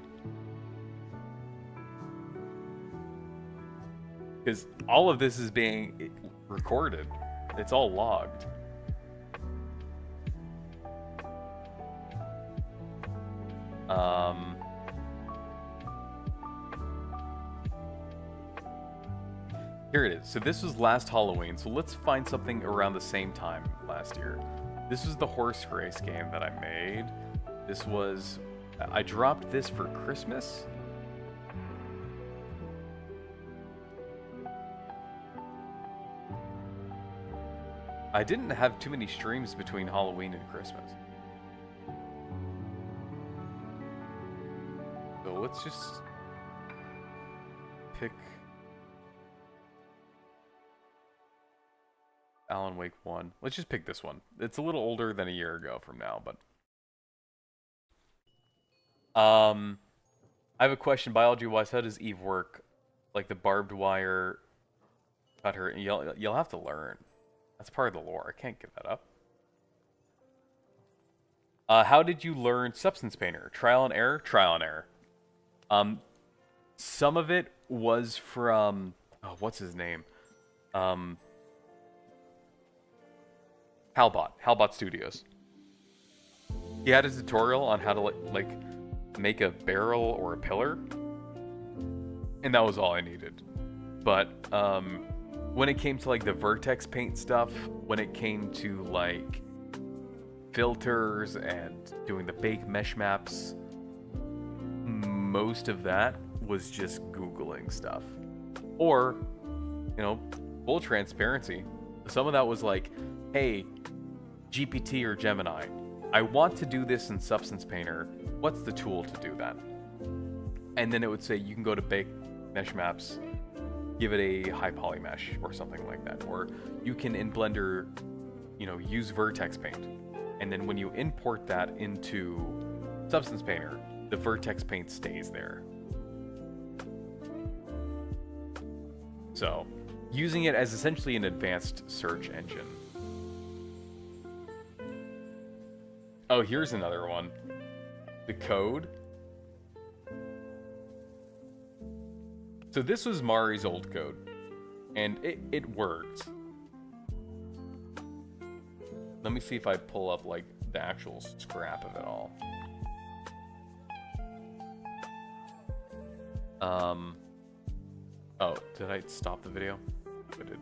Speaker 1: Because all of this is being recorded. It's all logged. Here it is. So this was last Halloween. So let's find something around the same time last year. This was the horse race game that I made. This was... I dropped this for Christmas. I didn't have too many streams between Halloween and Christmas. So let's just pick Alan Wake 1. Let's just pick this one. It's a little older than a year ago from now, but I have a question biology-wise. How does Eve work? Like the barbed wire cut her. You'll have to learn. That's part of the lore. I can't give that up. How did you learn Substance Painter? Trial and error? Trial and error. Some of it was from... Oh, what's his name? Halbot Studios. He had a tutorial on how to, like, make a barrel or a pillar. And that was all I needed. But, when it came to, like, the vertex paint stuff, when it came to, like, filters and doing the bake mesh maps, most of that was just Googling stuff. Or, you know, full transparency. Some of that was like, hey, GPT or Gemini, I want to do this in Substance Painter. What's the tool to do that? And then it would say, you can go to Bake Mesh Maps, give it a high poly mesh or something like that. Or you can, in Blender, you know, use Vertex Paint. And then when you import that into Substance Painter, the Vertex Paint stays there. So, using it as essentially an advanced search engine. Oh, here's another one. The code. So this was Mari's old code, and it worked. Let me see if I pull up, like, the actual scrap of it all. Oh, did I stop the video? I did.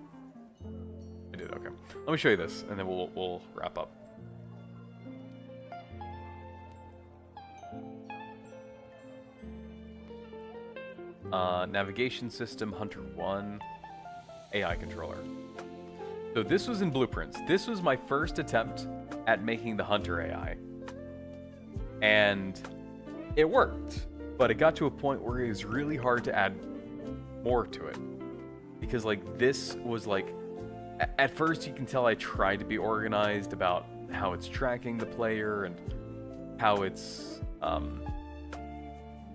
Speaker 1: I did, okay. Let me show you this, and then we'll wrap up. Navigation system, Hunter 1, AI controller. So this was in Blueprints. This was my first attempt at making the Hunter AI. And it worked, but it got to a point where it was really hard to add more to it. Because, like, this was, like, at first you can tell I tried to be organized about how it's tracking the player and how it's,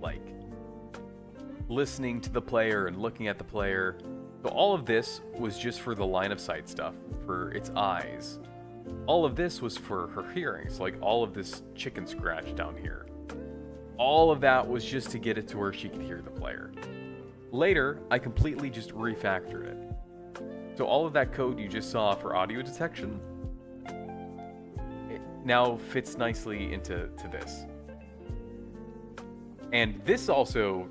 Speaker 1: like, listening to the player and looking at the player. So all of this was just for the line of sight stuff, for its eyes. all of this was for her hearing. So like all of this chicken scratch down here, all of that was just to get it to where she could hear the player. Later, I completely just refactored it. So all of that code you just saw for audio detection, it now fits nicely into this. And this also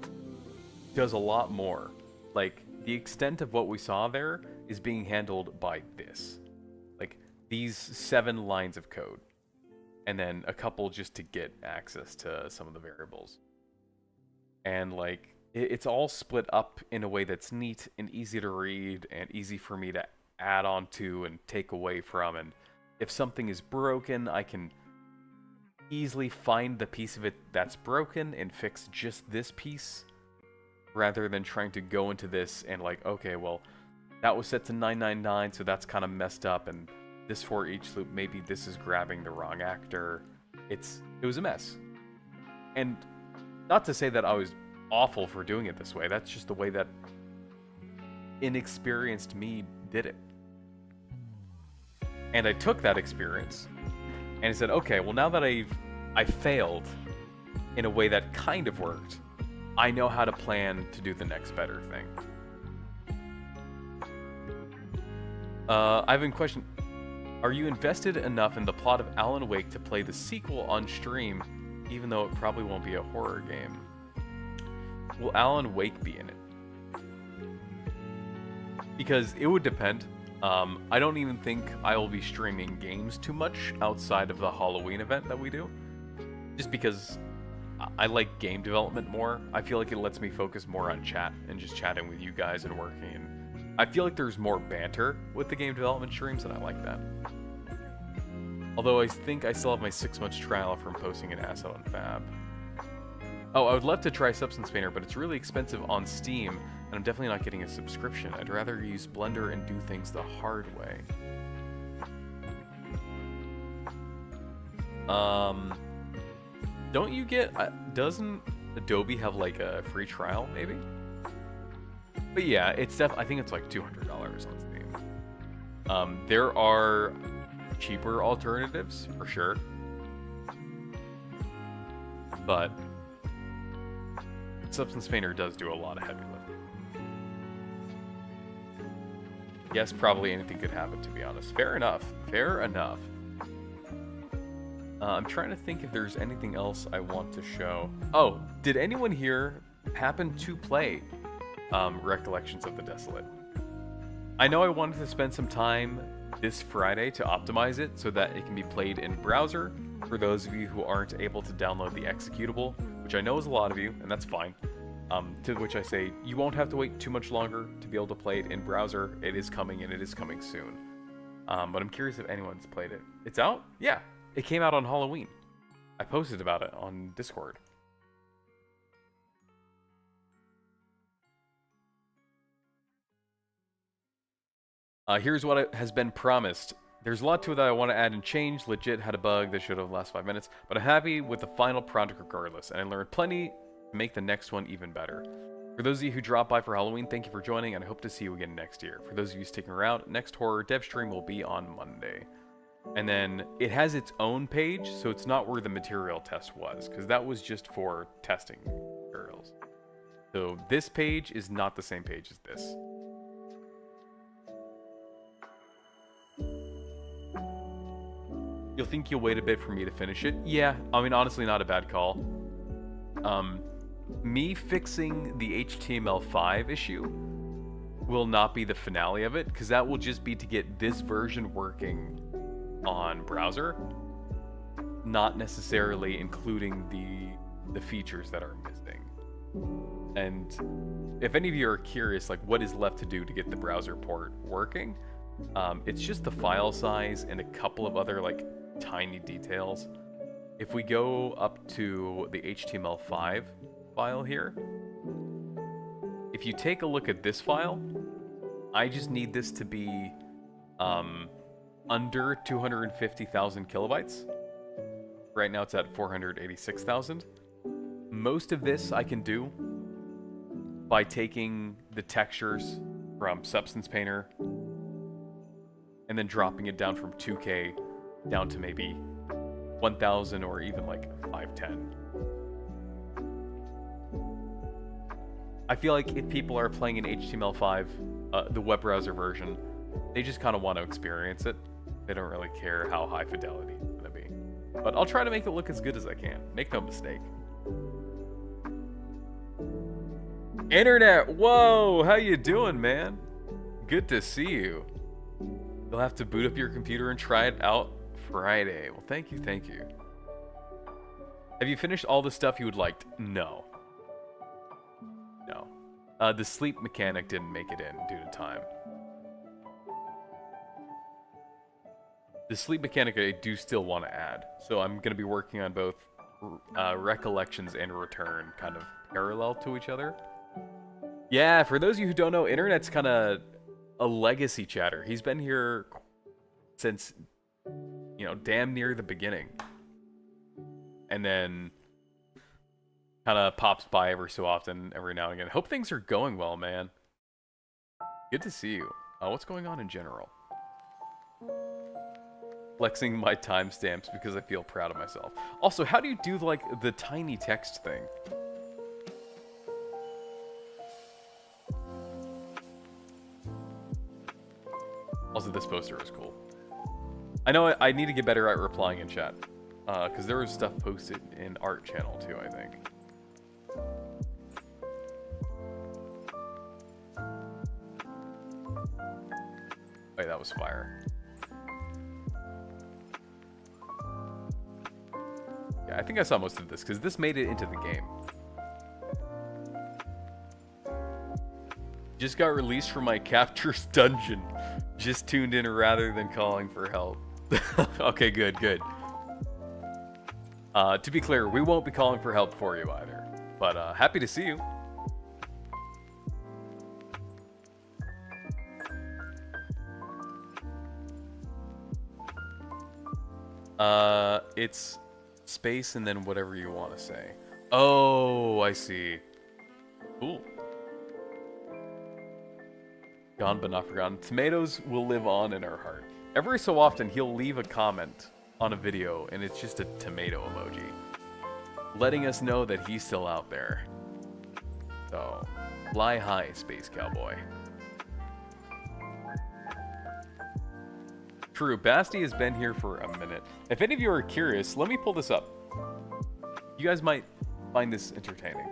Speaker 1: does a lot more. Like, the extent of what we saw there is being handled by this. Like, these 7 lines of code. And then a couple just to get access to some of the variables. And, like, it's all split up in a way that's neat and easy to read and easy for me to add on to and take away from. And if something is broken, I can easily find the piece of it that's broken and fix just this piece, rather than trying to go into this and like, okay, well, that was set to 999, so that's kind of messed up, and this for each loop, maybe this is grabbing the wrong actor. It was a mess. And not to say that I was awful for doing it this way, that's just the way that inexperienced me did it. And I took that experience and I said, okay, well, now that I failed in a way that kind of worked, I know how to plan to do the next better thing. I have a question. Are you invested enough in the plot of Alan Wake to play the sequel on stream, even though it probably won't be a horror game? Will Alan Wake be in it? Because it would depend. I don't even think I will be streaming games too much outside of the Halloween event that we do. Just because I like game development more. I feel like it lets me focus more on chat and just chatting with you guys and working. And I feel like there's more banter with the game development streams, and I like that. Although I think I still have my 6-month trial from posting an asset on Fab. Oh, I would love to try Substance Painter, but it's really expensive on Steam, and I'm definitely not getting a subscription. I'd rather use Blender and do things the hard way. Don't you get... doesn't Adobe have, like, a free trial, maybe? But yeah, it's I think it's like $200 on Steam. There are cheaper alternatives, for sure. But Substance Painter does do a lot of heavy lifting. Yes, probably anything could happen, to be honest. Fair enough. Fair enough. I'm trying to think if there's anything else I want to show. Oh, did anyone here happen to play Recollections of the Desolate? I know I wanted to spend some time this Friday to optimize it so that it can be played in browser for those of you who aren't able to download the executable, which I know is a lot of you, and that's fine. To which I say, you won't have to wait too much longer to be able to play it in browser. It is coming, and it is coming soon. But I'm curious if anyone's played it. It's out? Yeah. It came out on Halloween. I posted about it on Discord. Here's what has been promised. There's a lot to it that I want to add and change. Legit had a bug that should have lasted 5 minutes, but I'm happy with the final product regardless, and I learned plenty to make the next one even better. For those of you who dropped by for Halloween, thank you for joining, and I hope to see you again next year. For those of you sticking around, next horror dev stream will be on Monday. And then it has its own page, so it's not where the material test was, because that was just for testing materials. So this page is not the same page as this. You'll think you'll wait a bit for me to finish it? Yeah, I mean, honestly, not a bad call. Me fixing the HTML5 issue will not be the finale of it, because that will just be to get this version working on browser, not necessarily including the features that are missing. And if any of you are curious, like, what is left to do to get the browser port working, it's just the file size and a couple of other, like, tiny details. If we go up to the HTML5 file here, if you take a look at this file, I just need this to be under 250,000 kilobytes. Right now it's at 486,000. Most of this I can do by taking the textures from Substance Painter and then dropping it down from 2K down to maybe 1,000 or even like 510. I feel like if people are playing in HTML5, the web browser version, they just kind of want to experience it. They don't really care how high fidelity it's going to be. But I'll try to make it look as good as I can. Make no mistake. Internet, whoa, how you doing, man? Good to see you. You'll have to boot up your computer and try it out Friday. Well, thank you, thank you. Have you finished all the stuff you would like? No. No. The sleep mechanic didn't make it in due to time. The sleep mechanic I do still want to add. So I'm going to be working on both Recollections and Return kind of parallel to each other. Yeah, for those of you who don't know, Internet's kind of a legacy chatter. He's been here since, you know, damn near the beginning. And then kind of pops by every so often, every now and again. Hope things are going well, man. Good to see you. What's going on in general? Flexing my timestamps because I feel proud of myself. Also, how do you do, like, the tiny text thing? Also, this poster is cool. I know I need to get better at replying in chat. Because there was stuff posted in Art Channel, too, I think. Wait, that was fire. Yeah, I think I saw most of this, because this made it into the game. Just got released from my captors dungeon. Just tuned in rather than calling for help. Okay, good, good. To be clear, we won't be calling for help for you either. But happy to see you. It's space and then whatever you want to say. Oh, I see. Cool. Gone but not forgotten. Tomatoes will live on in our heart. Every so often, he'll leave a comment on a video, and it's just a tomato emoji, letting us know that he's still out there. So, fly high, Space Cowboy. True, Basti has been here for a minute. If any of you are curious, let me pull this up. You guys might find this entertaining.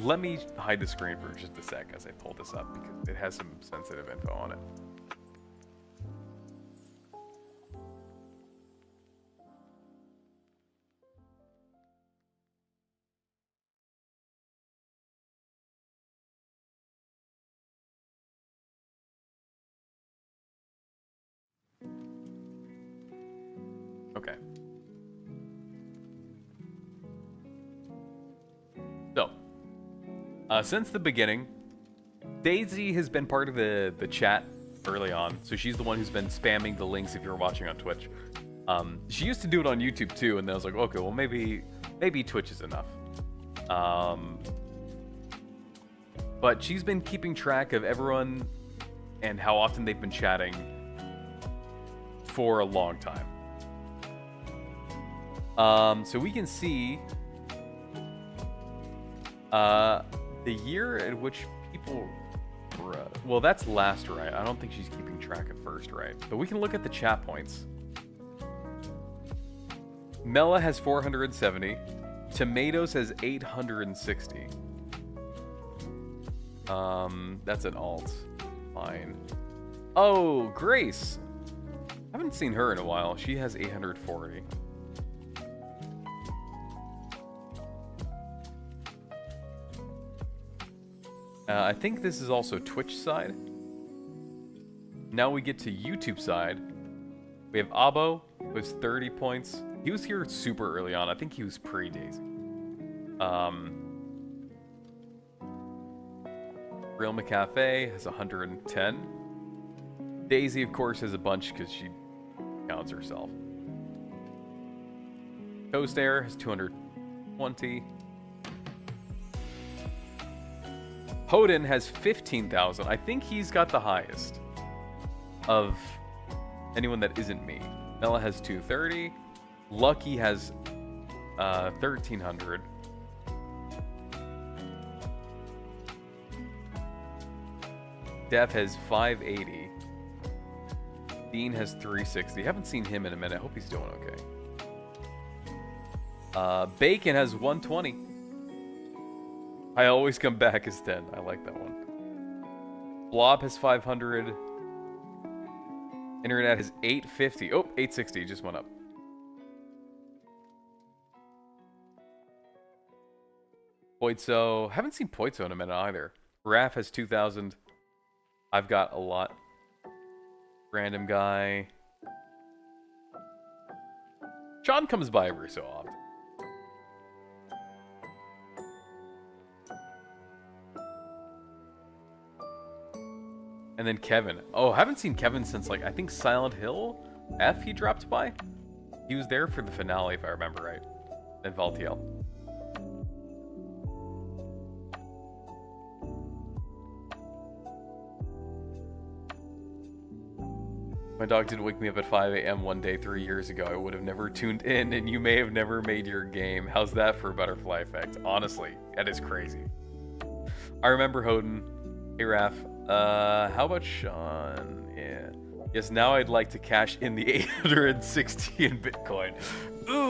Speaker 1: Let me hide the screen for just a sec as I pull this up, because it has some sensitive info on it. Okay. So, since the beginning, Daisy has been part of the chat early on, so she's the one who's been spamming the links if you're watching on Twitch. She used to do it on YouTube too, and then I was like, okay, well maybe Twitch is enough. But she's been keeping track of everyone and how often they've been chatting for a long time. So we can see the year at which people were, well, that's last right. I don't think she's keeping track of first right. But we can look at the chat points. Mela has 470. Tomatoes has 860. That's an alt. Fine. Oh, Grace. I haven't seen her in a while. She has 840. I think this is also Twitch side. Now we get to YouTube side. We have Abo with 30 points. He was here super early on. I think he was pre-Daisy. Real McCafe has 110. Daisy, of course, has a bunch because she counts herself. Toast Air has 220. Hoden has 15,000. I think he's got the highest of anyone that isn't me. Mela has 230. Lucky has 1300. Dev has 580. Dean has 360. Haven't seen him in a minute. I hope he's doing okay. Bacon has 120. I always come back as 10. I like that one. Blob has 500. Internet has 850. Oh, 860. Just went up. Poitso. Haven't seen Poitso in a minute either. Raph has 2,000. I've got a lot. Random guy. Sean comes by every so often. And then Kevin. Oh, haven't seen Kevin since, like, I think Silent Hill F he dropped by. He was there for the finale, if I remember right. And Valtiel. My dog didn't wake me up at 5 a.m. one day 3 years ago. I would have never tuned in, and you may have never made your game. How's that for a butterfly effect? Honestly, that is crazy. I remember Hoden. Hey, Raph. How about Sean? Yeah. Yes, now I'd like to cash in the 860 in Bitcoin. Ooh.